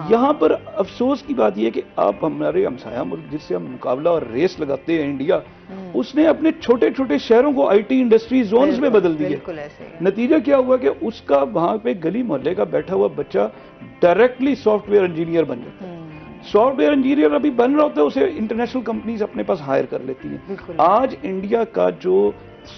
یہاں پر افسوس کی بات یہ ہے کہ آپ ہمارے ہمسایہ ملک جس سے ہم مقابلہ اور ریس لگاتے ہیں انڈیا، اس نے اپنے چھوٹے چھوٹے شہروں کو آئی ٹی انڈسٹری زونز میں بدل دیے. نتیجہ کیا ہوا کہ اس کا وہاں پہ گلی محلے کا بیٹھا ہوا بچہ ڈائریکٹلی سافٹ ویئر انجینئر بن جاتا ہے. سافٹ ویئر انجینئر ابھی بن رہا ہوتا ہے، اسے انٹرنیشنل کمپنیز اپنے پاس ہائر کر لیتی ہیں. آج انڈیا کا جو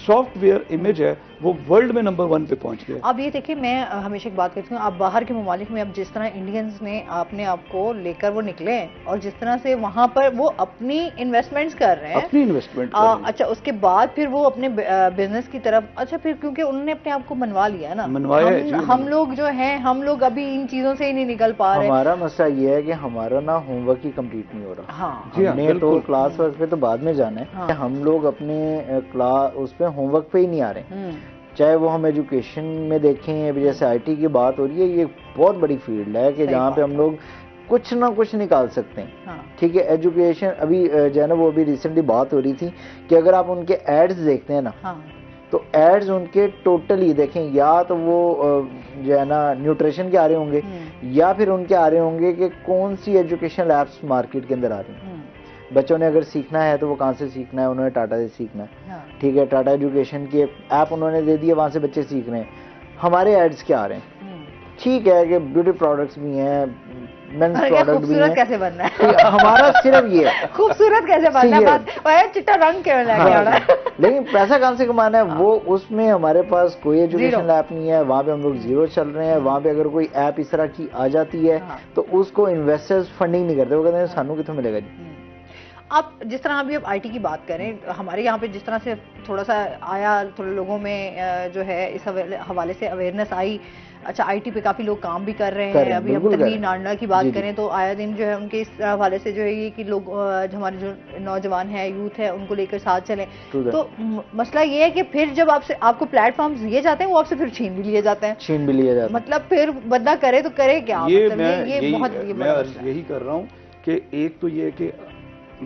سافٹ ویئر امیج ہے وہ ورلڈ میں نمبر 1 پہ پہنچ گیا.
اب یہ دیکھیں، میں ہمیشہ ایک بات کرتی ہوں، اب باہر کے ممالک میں اب جس طرح انڈینز نے اپنے آپ کو لے کر وہ نکلے ہیں اور جس طرح سے وہاں پر وہ اپنی انویسٹمنٹس کر رہے ہیں،
اپنی انویسٹمنٹ
اچھا اس کے بعد پھر وہ اپنے بزنس کی طرف، اچھا پھر کیونکہ انہوں نے اپنے آپ کو منوا لیا نا، ہم لوگ جو ہیں ہم لوگ ابھی ان چیزوں سے ہی نہیں نکل پا رہے.
ہمارا مسئلہ یہ ہے کہ ہمارا نا ہوم ورک ہی کمپلیٹ نہیں ہو رہا. ہم نے تو کلاس ورک پہ تو بعد میں جانا ہے، ہم لوگ اپنے اس پہ ہوم ورک پہ ہی نہیں آ رہے ہیں. چاہے وہ ہم ایجوکیشن میں دیکھیں، جیسے آئی ٹی کی بات ہو رہی ہے، یہ بہت بڑی فیلڈ ہے کہ جہاں پہ ہم لوگ کچھ نہ کچھ نکال سکتے ہیں. ٹھیک ہے، ایجوکیشن ابھی جو ہے نا، وہ ابھی ریسنٹلی بات ہو رہی تھی کہ اگر آپ ان کے ایڈز دیکھتے ہیں نا، تو ایڈز ان کے ٹوٹلی دیکھیں، یا تو وہ جو ہے نا نیوٹریشن کے آ رہے ہوں گے، یا پھر ان کے آ رہے ہوں گے کہ کون سی ایجوکیشنل ایپس مارکیٹ کے اندر آ رہی ہیں. بچوں نے اگر سیکھنا ہے تو وہ کہاں سے سیکھنا ہے، انہوں نے ٹاٹا سے سیکھنا ہے. ٹھیک ہے، ٹاٹا ایجوکیشن کی ایپ انہوں نے دے دی ہے، وہاں سے بچے سیکھ رہے ہیں. ہمارے ایڈز کیا آ رہے ہیں؟ ٹھیک ہے کہ بیوٹی پروڈکٹس بھی ہیں، مینس پروڈکٹ بھی ہیں،
کیسے بننا ہے
ہمارا صرف یہ ہے
خوبصورت کیسے بننا ہے، چٹا رنگ کیوں لے کے آنا ہے.
لیکن پیسہ کہاں سے کمانا ہے، وہ اس میں ہمارے پاس کوئی ایجوکیشن ایپ نہیں ہے. وہاں پہ ہم لوگ زیرو چل رہے ہیں. وہاں پہ اگر کوئی ایپ اس طرح کی آ جاتی ہے تو اس کو انویسٹرز فنڈنگ نہیں کرتے، وہ کہتے ہیں سانو کتوں ملے گا جی.
آپ جس طرح ابھی آئی ٹی کی بات کریں، ہمارے یہاں پہ جس طرح سے تھوڑا سا آیا، تھوڑے لوگوں میں جو ہے اس حوالے سے اویئرنیس آئی. اچھا آئی ٹی پہ کافی لوگ کام بھی کر رہے ہیں. ابھی ہم تنویر ناڈا کی بات کریں تو آیا دن جو ہے ان کے اس حوالے سے جو ہے یہ کہ لوگ ہمارے جو نوجوان ہیں، یوتھ ہے، ان کو لے کر ساتھ چلیں. تو مسئلہ یہ ہے کہ پھر جب آپ کو پلیٹ فارمز دیے جاتے ہیں وہ آپ سے پھر چھین بھی لیے جاتے ہیں. مطلب پھر بندہ کرے تو کرے کیا؟
میں یہی کر رہا ہوں کہ ایک تو یہ کہ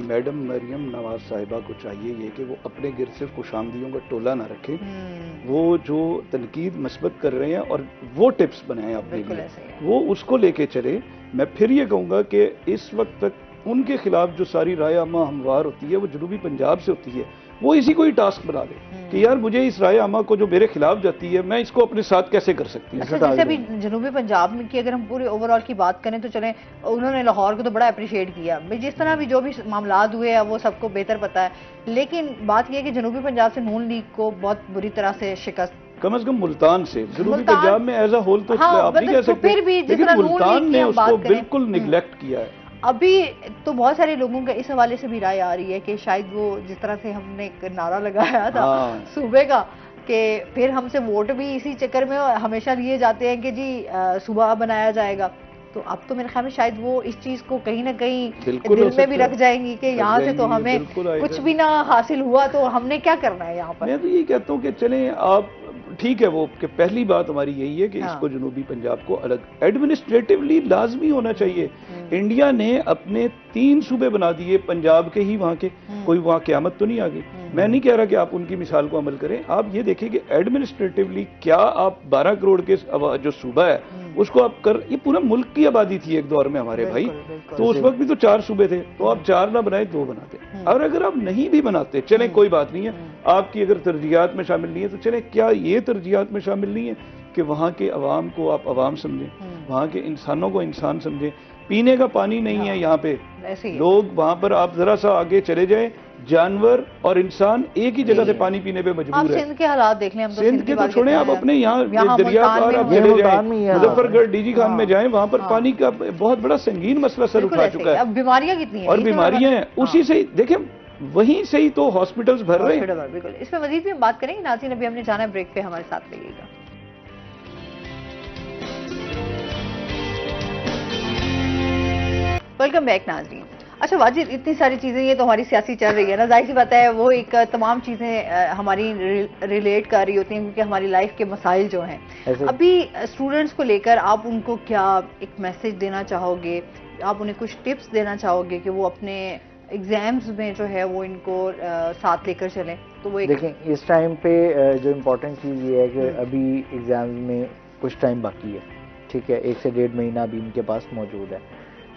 میڈم مریم نواز صاحبہ کو چاہیے یہ کہ وہ اپنے گرد صرف خوش آمدیوں کا ٹولہ نہ رکھیں. وہ جو تنقید مثبت کر رہے ہیں اور وہ ٹپس بنائیں اپنے لیے، وہ اس کو لے کے چلے. میں پھر یہ کہوں گا کہ اس وقت تک ان کے خلاف جو ساری رائے عامہ ہموار ہوتی ہے وہ جنوبی پنجاب سے ہوتی ہے. وہ اسی کو ہی ٹاسک بنا لے کہ یار مجھے اس رائے عامہ کو جو میرے خلاف جاتی ہے میں اس کو اپنے ساتھ کیسے کر سکتی ہوں.
جیسے ابھی جنوبی پنجاب میں کی اگر ہم پورے اوور آل کی بات کریں تو چلیں، انہوں نے لاہور کو تو بڑا اپریشیٹ کیا. جس طرح بھی جو بھی معاملات ہوئے ہیں وہ سب کو بہتر پتا ہے. لیکن بات یہ ہے کہ جنوبی پنجاب سے نون لیگ کو بہت بری طرح سے شکست،
کم از کم ملتان سے. جنوبی پنجاب میں ایز اے ہول تو آپ نہیں کہہ سکتے، لیکن ملتان نے اس کو بالکل نیگلیکٹ کیا ہے.
ابھی تو بہت سارے لوگوں کا اس حوالے سے بھی رائے آ رہی ہے کہ شاید وہ جس طرح سے ہم نے ایک نعرہ لگایا تھا صوبے کا کہ پھر ہم سے ووٹ بھی اسی چکر میں ہمیشہ لیے جاتے ہیں کہ جی صوبہ بنایا جائے گا. تو اب تو میرے خیال میں شاید وہ اس چیز کو کہیں نہ کہیں دل میں بھی رکھ جائیں گی کہ یہاں سے تو ہمیں کچھ بھی نہ حاصل ہوا تو ہم نے کیا کرنا ہے یہاں پر.
میں تو یہ کہتا ہوں کہ چلیں آپ ٹھیک ہے وہ کہ پہلی بات ہماری یہی ہے کہ اس کو جنوبی پنجاب کو الگ ایڈمنسٹریٹولی لازمی ہونا چاہیے. انڈیا نے اپنے 3 صوبے بنا دیے پنجاب کے ہی وہاں کے, کوئی وہاں قیامت تو نہیں آ گئی. میں نہیں کہہ رہا کہ آپ ان کی مثال کو عمل کریں, آپ یہ دیکھیں کہ ایڈمنسٹریٹولی کیا آپ 12 کروڑ کے جو صوبہ ہے اس کو آپ یہ پورا ملک کی آبادی تھی ایک دور میں ہمارے بھائی, تو اس وقت بھی تو 4 صوبے تھے, تو آپ 4 نہ بنائے 2 بناتے. اور اگر آپ نہیں بھی بناتے چلیں کوئی بات نہیں ہے, آپ کی اگر ترجیحات میں شامل نہیں ہے تو چلیں کیا یہ ترجیحات میں شامل نہیں ہے کہ وہاں کے عوام کو آپ عوام سمجھیں, وہاں کے انسانوں کو انسان سمجھیں. پینے کا پانی نہیں ہے یہاں پہ, لوگ وہاں پر آپ ذرا سا آگے چلے جائیں, جانور اور انسان ایک ہی جگہ سے پانی پینے پہ مجبور ہے.
سندھ کے حالات دیکھ لیں,
سندھ کے تو چھوڑیں, آپ اپنے یہاں دریا پار آپ چلے جائیں, مظفر گڑھ ڈی جی خان میں جائیں, وہاں پر پانی کا بہت بڑا سنگین مسئلہ سر اٹھا چکا ہے.
اب بیماریاں کتنی ہیں,
اور بیماریاں ہیں اسی سے دیکھیں, وہیں سے ہی تو ہاسپٹلز بھر رہے ہیں.
بالکل, اس میں مزید بھی بات کریں گے. ناظرین ابھی ہم نے جانا ہے بریک پہ, ہمارے ساتھ رہیے گا. ویلکم بیک ناظرین. اچھا واجد, اتنی ساری چیزیں, یہ تو ہماری سیاسی چل رہی ہے نا, ظاہر سی بات ہے وہ ایک تمام چیزیں ہماری ریلیٹ کر رہی ہوتی ہیں کیونکہ ہماری لائف کے مسائل جو ہیں. ابھی اسٹوڈنٹس کو لے کر آپ ان کو کیا ایک میسج دینا چاہو گے, آپ انہیں کچھ ٹپس دینا چاہو گے کہ وہ اپنے ایگزامز میں جو ہے وہ ان کو ساتھ لے کر چلیں؟ تو وہ
دیکھیں اس ٹائم پہ جو امپورٹنٹ چیز یہ ہے کہ ابھی ایگزامز میں کچھ ٹائم باقی ہے, ٹھیک ہے, 1 سے 1.5 مہینہ ابھی ان کے پاس موجود ہے.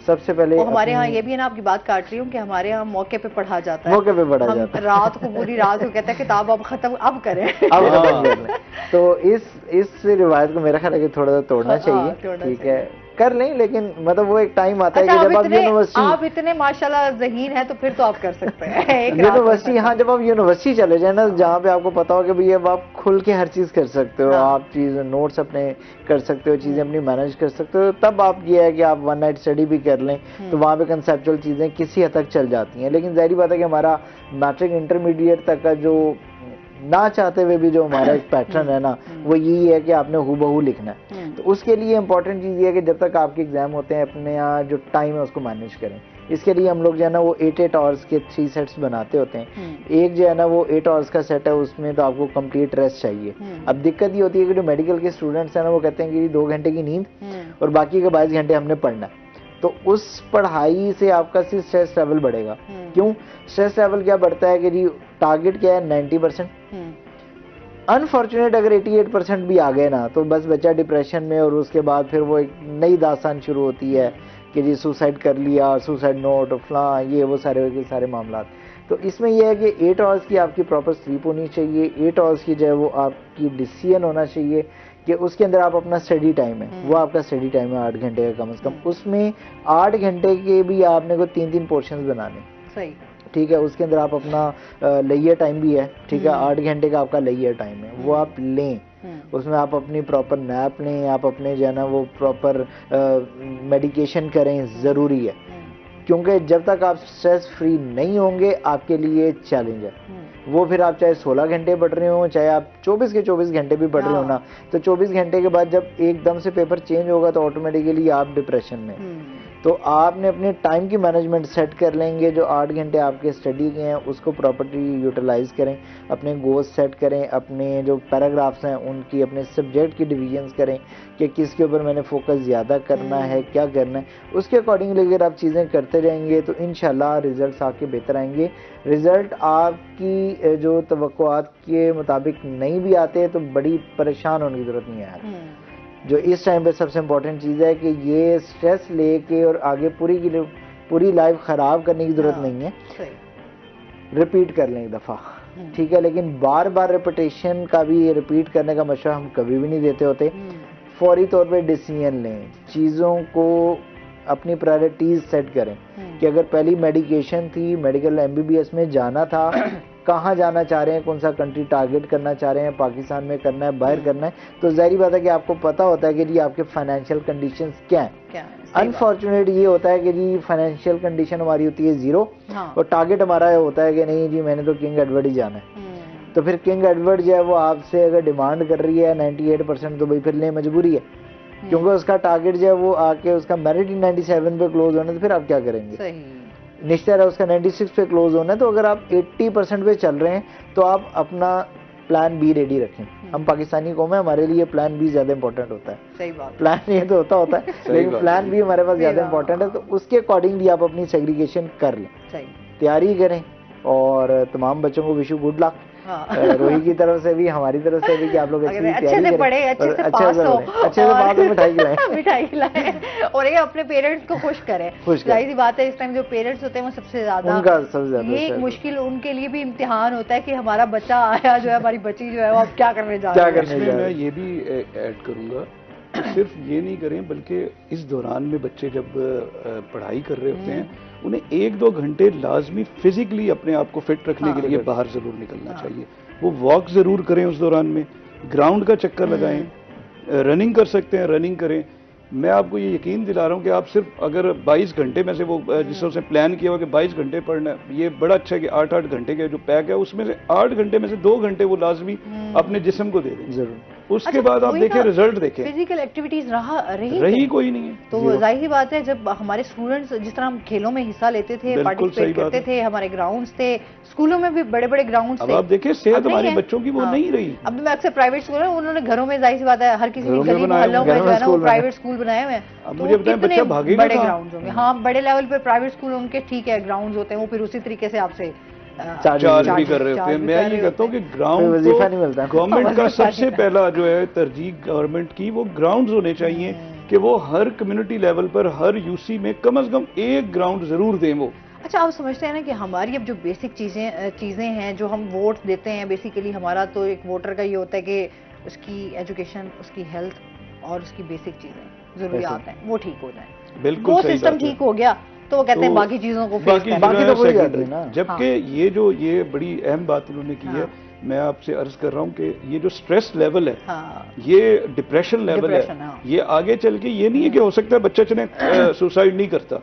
سب سے پہلے
ہمارے ہاں یہ بھی ہے نا, آپ کی بات کاٹ رہی ہوں, کہ ہمارے ہاں موقع پہ پڑھا جاتا ہے,
موقع پہ پڑھا جاتا ہے,
رات کو پوری رات کو کہتا ہے کتاب اب ختم اب کریں,
اب ختم کر لیں. تو اس روایت کو میرا خیال ہے کہ تھوڑا سا توڑنا چاہیے, ٹھیک ہے, کر لیں, لیکن مطلب وہ ایک ٹائم آتا ہے کہ جب آپ یونیورسٹی,
آپ اتنے ماشاءاللہ ذہین ہیں تو پھر تو آپ کر سکتے ہیں
یونیورسٹی. ہاں, جب آپ یونیورسٹی چلے جائیں نا, جہاں پہ آپ کو پتا ہو کہ بھئی اب آپ کھل کے ہر چیز کر سکتے ہو, آپ چیز نوٹس اپنے کر سکتے ہو, چیزیں اپنی مینج کر سکتے ہو, تب آپ یہ ہے کہ آپ 1 نائٹ اسٹڈی بھی کر لیں, تو وہاں پہ کنسیپچول چیزیں کسی حد تک چل جاتی ہیں. لیکن ظاہری بات ہے کہ ہمارا میٹرک انٹرمیڈیٹ تک کا جو نہ چاہتے ہوئے بھی جو ہمارا ایک پیٹرن ہے نا, وہ یہی ہے کہ آپ نے ہو بہو لکھنا ہے. تو اس کے لیے امپورٹنٹ چیز یہ ہے کہ جب تک آپ کے ایگزام ہوتے ہیں اپنے یہاں جو ٹائم ہے اس کو مینیج کریں. اس کے لیے ہم لوگ جو ہے نا وہ 8 آورس کے 3 سیٹس بناتے ہوتے ہیں. ایک جو ہے نا وہ 8 آورس کا سیٹ ہے, اس میں تو آپ کو کمپلیٹ ریسٹ چاہیے. اب دقت یہ ہوتی ہے کہ جو میڈیکل کے اسٹوڈنٹس ہیں نا, وہ کہتے ہیں کہ 2 گھنٹے کی نیند اور باقی کے 22 گھنٹے ہم نے پڑھنا ہے. تو اس پڑھائی سے آپ کا صرف اسٹریس لیول بڑھے گا. کیوں اسٹریس لیول کیا بڑھتا ہے کہ جی ٹارگیٹ کیا ہے 90%, انفارچونیٹ اگر 88% بھی آ گئے نا تو بس بچہ ڈپریشن میں, اور اس کے بعد پھر وہ ایک نئی داستان شروع ہوتی ہے کہ جی سوسائڈ کر لیا, سوسائڈ نوٹ, فلاں, یہ وہ سارے معاملات. تو اس میں یہ ہے کہ 8 آورس کی آپ کی پراپر سلیپ ہونی چاہیے, 8 آورس کی جو ہے وہ آپ کی ڈیسیژن ہونا چاہیے کہ اس کے اندر آپ اپنا اسٹڈی ٹائم ہے, وہ آپ کا اسٹڈی ٹائم ہے 8 گھنٹے کا کم از کم. اس میں 8 گھنٹے کے بھی آپ نے کو 3 پورشنز بنانے,
صحیح,
ٹھیک ہے. اس کے اندر آپ اپنا لیئر ٹائم بھی ہے, ٹھیک ہے, 8 گھنٹے کا آپ کا لیئر ٹائم ہے, وہ آپ لیں. اس میں آپ اپنی پراپر نیپ لیں, آپ اپنے جو ہے نا وہ پراپر میڈیکیشن کریں, ضروری ہے. کیونکہ جب تک آپ اسٹریس فری نہیں ہوں گے آپ کے لیے چیلنج ہے. وہ پھر آپ چاہے 16 گھنٹے پڑھ رہے ہوں, چاہے آپ 24 کے 24 گھنٹے بھی پڑھ رہے ہو نا, تو 24 گھنٹے کے بعد جب ایک دم سے پیپر چینج ہوگا تو آٹومیٹیکلی آپ ڈپریشن میں. تو آپ نے اپنے ٹائم کی مینجمنٹ سیٹ کر لیں گے, جو 8 گھنٹے آپ کے اسٹڈی کے ہیں اس کو پراپرلی یوٹیلائز کریں, اپنے گولز سیٹ کریں, اپنے جو پیراگرافس ہیں ان کی اپنے سبجیکٹ کی ڈویژنز کریں کہ کس کے اوپر میں نے فوکس زیادہ کرنا ہے, کیا کرنا ہے. اس کے اکارڈنگلی اگر آپ چیزیں کرتے رہیں گے تو انشاءاللہ ریزلٹس آپ کے بہتر آئیں گے. رزلٹ آپ کی جو توقعات کے مطابق نہیں بھی آتے تو بڑی پریشان ہونے کی ضرورت نہیں ہے. جو اس ٹائم پہ سب سے امپورٹنٹ چیز ہے کہ یہ سٹریس لے کے اور آگے پوری لائف خراب کرنے کی ضرورت نہیں ہے. ریپیٹ کر لیں ایک دفعہ, ٹھیک ہے, لیکن بار بار ریپیٹیشن کا بھی ریپیٹ کرنے کا مشورہ ہم کبھی بھی نہیں دیتے ہوتے. فوری طور پہ ڈیسیژن لیں, چیزوں کو اپنی پرائرٹیز سیٹ کریں کہ اگر پہلی میڈیکیشن تھی, میڈیکل MBBS میں جانا تھا, کہاں جانا چاہ رہے ہیں, کون سا کنٹری ٹارگیٹ کرنا چاہ رہے ہیں, پاکستان میں کرنا ہے, باہر کرنا ہے, تو ظاہری بات ہے کہ آپ کو پتا ہوتا ہے کہ جی آپ کے فائنینشیل کنڈیشنز کیا ہیں. انفارچونیٹ یہ ہوتا ہے کہ جی فائنینشیل کنڈیشن ہماری ہوتی ہے 0 اور ٹارگیٹ ہمارا ہوتا ہے کہ نہیں جی میں نے تو کنگ ایڈورڈ ہی جانا ہے. تو پھر کنگ ایڈورڈ جو ہے وہ آپ سے اگر ڈیمانڈ کر رہی ہے 98%, تو بھائی پھر لیں, مجبوری ہے. کیونکہ اس کا ٹارگیٹ جو ہے وہ آ کے اس کا میرٹ 97 پہ کلوز ہونا ہے، تو پھر آپ کیا کریں گے؟ نشچر ہے اس کا 96 پہ کلوز ہونا ہے، تو اگر آپ 80% پہ چل رہے ہیں تو آپ اپنا پلان بی ریڈی رکھیں. ہم پاکستانی قوم ہیں، ہمارے لیے پلان بی زیادہ امپورٹنٹ ہوتا ہے.
صحیح بات.
پلان یہ تو ہوتا ہے لیکن پلان بی ہمارے پاس زیادہ امپورٹنٹ ہے، تو اس کے اکارڈنگلی آپ اپنی سیگریگیشن کر لیں، تیاری کریں. اور تمام بچوں کو wish you good luck, Rohi کی طرف سے بھی ہماری طرف سے بھی، کہ آپ لوگ
اچھے سے پڑھیں، اچھے سے پاس ہو،
اچھے سے پاس ہو،
مٹھائی کھلائیں اور یہ اپنے پیرنٹس کو خوش کریں. ظاہر سی بات ہے اس ٹائم جو پیرنٹس ہوتے ہیں وہ سب سے زیادہ یہ مشکل ان کے لیے بھی امتحان ہوتا ہے کہ ہمارا بچہ آیا جو ہے، ہماری بچی جو ہے وہ اب کیا کرنے جا رہا ہے.
میں یہ بھی ایڈ کروں گا، صرف یہ نہیں کریں بلکہ اس دوران میں بچے جب پڑھائی کر رہے ہوتے ہیں انہیں 1-2 گھنٹے لازمی فزیکلی اپنے آپ کو فٹ رکھنے کے لیے باہر ضرور نکلنا چاہیے. وہ واک ضرور کریں اس دوران میں، گراؤنڈ کا چکر لگائیں، رننگ کر سکتے ہیں رننگ کریں. میں آپ کو یہ یقین دلا رہا ہوں کہ آپ صرف اگر 22 گھنٹے میں سے وہ جس سے پلان کیا ہوا کہ 22 گھنٹے پڑھنا ہے، یہ بڑا اچھا ہے کہ 8-8 گھنٹے کا جو پیک ہے اس میں سے 8 گھنٹے میں سے 2 گھنٹے وہ لازمی اپنے جسم کو دے دیں ضرور. اس کے بعد آپ دیکھیں رزلٹ دیکھیں.
فزیکل ایکٹیویٹیز
رہی کوئی نہیں ہے.
تو ظاہر سی بات ہے جب ہمارے اسٹوڈنٹس جس طرح ہم کھیلوں میں حصہ لیتے تھے، پارٹیسپیٹ کرتے تھے، ہمارے گراؤنڈز تھے، اسکولوں میں بھی بڑے بڑے گراؤنڈز تھے.
اب آپ دیکھیں صحت ہمارے بچوں کی وہ نہیں رہی.
اب میں اکثر پرائیویٹ اسکول ہیں، انہوں نے گھروں میں ظاہر سی بات ہے ہر کسی کی گلی محلوں میں جو ہے نا وہ پرائیویٹ اسکول بنائے ہوئے ہیں.
مجھے بتائیں بچہ بھاگے گا
بڑے گراؤنڈز ہوں گے. ہاں بڑے لیول پہ پرائیویٹ اسکول ان کے ٹھیک ہے گراؤنڈز ہوتے ہیں، وہ پھر اسی طریقے سے آپ سے
چارج بھی کر رہے ہوتے ہیں. میں یہ کہتا ہوں کہ گراؤنڈ گورنمنٹ کا سب سے پہلا جو ہے ترجیح گورنمنٹ کی وہ گراؤنڈز ہونے چاہیے کہ وہ ہر کمیونٹی لیول پر ہر یو سی میں کم از کم ایک گراؤنڈ ضرور دیں. وہ
اچھا آپ سمجھتے ہیں نا کہ ہماری اب جو بیسک چیزیں ہیں جو ہم ووٹ دیتے ہیں، بیسیکلی ہمارا تو ایک ووٹر کا یہ ہوتا ہے کہ اس کی ایجوکیشن، اس کی ہیلتھ اور اس کی بیسک چیزیں ضروریات ہیں وہ ٹھیک ہو جائیں.
بالکل
وہ سسٹم ٹھیک ہو گیا تو وہ کہتے ہیں باقی چیزوں کو
جبکہ یہ بڑی اہم بات انہوں نے کی ہے. میں آپ سے عرض کر رہا ہوں کہ یہ جو سٹریس لیول ہے، یہ ڈپریشن لیول ہے، یہ آگے چل کے یہ نہیں ہے کہ ہو سکتا ہے بچہ چنے سوسائڈ نہیں کرتا،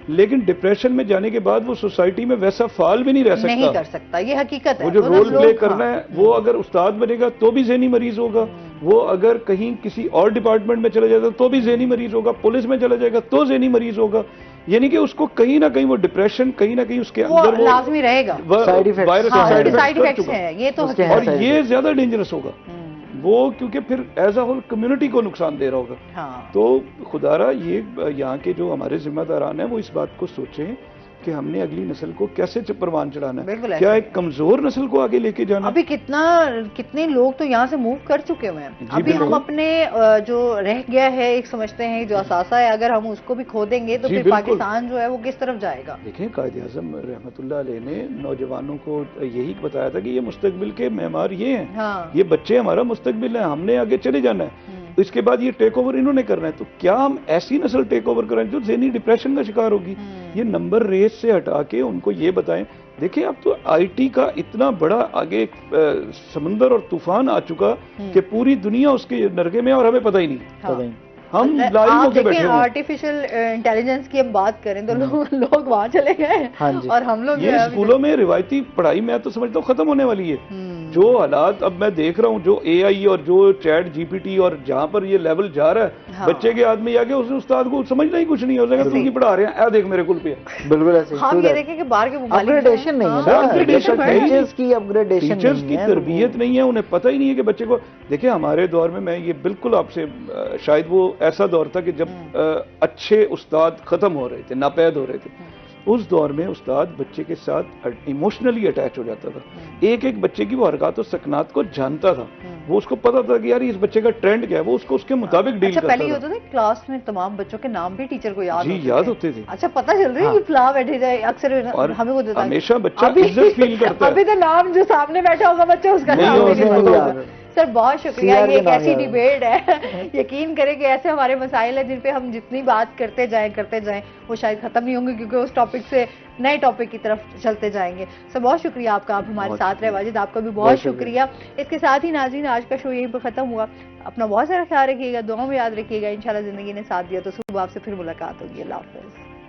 لیکن ڈپریشن میں جانے کے بعد وہ سوسائٹی میں ویسا فعال بھی نہیں رہ سکتا.
یہ حقیقت ہے.
وہ جو رول پلے کرنا ہے وہ اگر استاد بنے گا تو بھی ذہنی مریض ہوگا، وہ اگر کہیں کسی اور ڈپارٹمنٹ میں چلا جائے گا تو بھی ذہنی مریض ہوگا، پولیس میں چلا جائے گا تو ذہنی مریض ہوگا. یعنی کہ اس کو کہیں نہ کہیں وہ ڈپریشن کہیں نہ کہیں اس کے اندر وہ
لازمی رہے گا. سائیڈ ایفیکٹس ہیں یہ تو،
اور یہ زیادہ ڈینجرس ہوگا وہ، کیونکہ پھر ایز اے ہول کمیونٹی کو نقصان دے رہا ہوگا. تو خدا را یہ یہاں کے جو ہمارے ذمہ داران ہیں وہ اس بات کو سوچیں کہ ہم نے اگلی نسل کو کیسے پروان چڑھانا ہے. کیا ایک کمزور نسل کو آگے لے کے جانا؟
ابھی کتنے لوگ تو یہاں سے موو کر چکے ہوئے ہیں. ابھی ہم اپنے جو رہ گیا ہے ایک سمجھتے ہیں جو اثاثہ ہے، اگر ہم اس کو بھی کھو دیں گے تو پھر پاکستان جو ہے وہ کس طرف جائے گا.
دیکھیں قائد اعظم رحمت اللہ علیہ نے نوجوانوں کو یہی بتایا تھا کہ یہ مستقبل کے معمار یہ ہیں، یہ بچے ہمارا مستقبل ہیں، ہم نے آگے چلے جانا ہے. اس کے بعد یہ ٹیک اوور انہوں نے کرنا ہے. تو کیا ہم ایسی نسل ٹیک اوور کریں جو ذہنی ڈپریشن کا شکار ہوگی؟ یہ نمبر ریس سے ہٹا کے ان کو یہ بتائیں. دیکھیں اب تو آئی ٹی کا اتنا بڑا آگے سمندر اور طوفان آ چکا کہ پوری دنیا اس کے نرگے میں اور ہمیں پتہ ہی نہیں. ہم لائیو ہو کے بیٹھے ہیں.
آرٹیفیشل انٹیلیجنس کی ہم بات کریں تو لوگ وہاں چلے گئے اور ہم لوگ
یہ اسکولوں میں روایتی پڑھائی میں تو سمجھتا ہوں ختم ہونے والی ہے. جو حالات اب میں دیکھ رہا ہوں، جو اے آئی اور جو چیٹ جی پی ٹی اور جہاں پر یہ لیول جا رہا ہے، بچے کے ہاتھ میں آ کے اس استاد کو سمجھنا ہی کچھ نہیں ہو سکتا. تم کی پڑھا رہے ہیں دیکھ میرے کل پہ.
بالکل ایسے
ہم یہ دیکھیں کہ باہر کے
اپگریڈیشن نہیں ہے،
ٹیچرز کی تربیت نہیں ہے، انہیں پتہ ہی نہیں ہے کہ بچے کو. دیکھیں ہمارے دور میں یہ بالکل آپ سے شاید وہ ایسا دور تھا کہ جب اچھے استاد ختم ہو رہے تھے، ناپید ہو رہے تھے. اس دور میں استاد بچے کے ساتھ ایموشنلی اٹیچ ہو جاتا تھا. ایک بچے کی وہ حرکات و سکنات کو جانتا تھا، وہ اس کو پتا تھا کہ یار اس بچے کا ٹرینڈ کیا ہے، وہ اس کو اس کے مطابق ڈیل کرتا تھا.
پہلے یہ ہوتا تھا کلاس میں تمام بچوں کے نام بھی ٹیچر کو
یاد ہوتے تھے.
اچھا پتہ چل رہا ہے کہ فلاں بیٹھے جائے اکثر ہمیں وہ دیتا ہے.
ہمیشہ بچہ عزت فیل کرتا ہے.
ابھی تو نام جو سامنے بیٹھا ہوگا بچہ اس کا نام نہیں ہوگا. سر بہت شکریہ. یہ ایک ایسی ڈیبیٹ ہے، یقین کریں کہ ایسے ہمارے مسائل ہیں جن پہ ہم جتنی بات کرتے جائیں وہ شاید ختم نہیں ہوں گے، کیونکہ اس ٹاپک سے نئے ٹاپک کی طرف چلتے جائیں گے. سر بہت شکریہ آپ کا، آپ ہمارے ساتھ رہے. واجد آپ کا بھی بہت شکریہ. اس کے ساتھ ہی ناظرین آج کا شو یہیں پہ ختم ہوا. اپنا بہت سارا خیال رکھیے گا، دعاؤں میں یاد رکھیے گا. انشاءاللہ زندگی نے ساتھ دیا تو صبح آپ سے پھر ملاقات ہوگی. اللہ حافظ.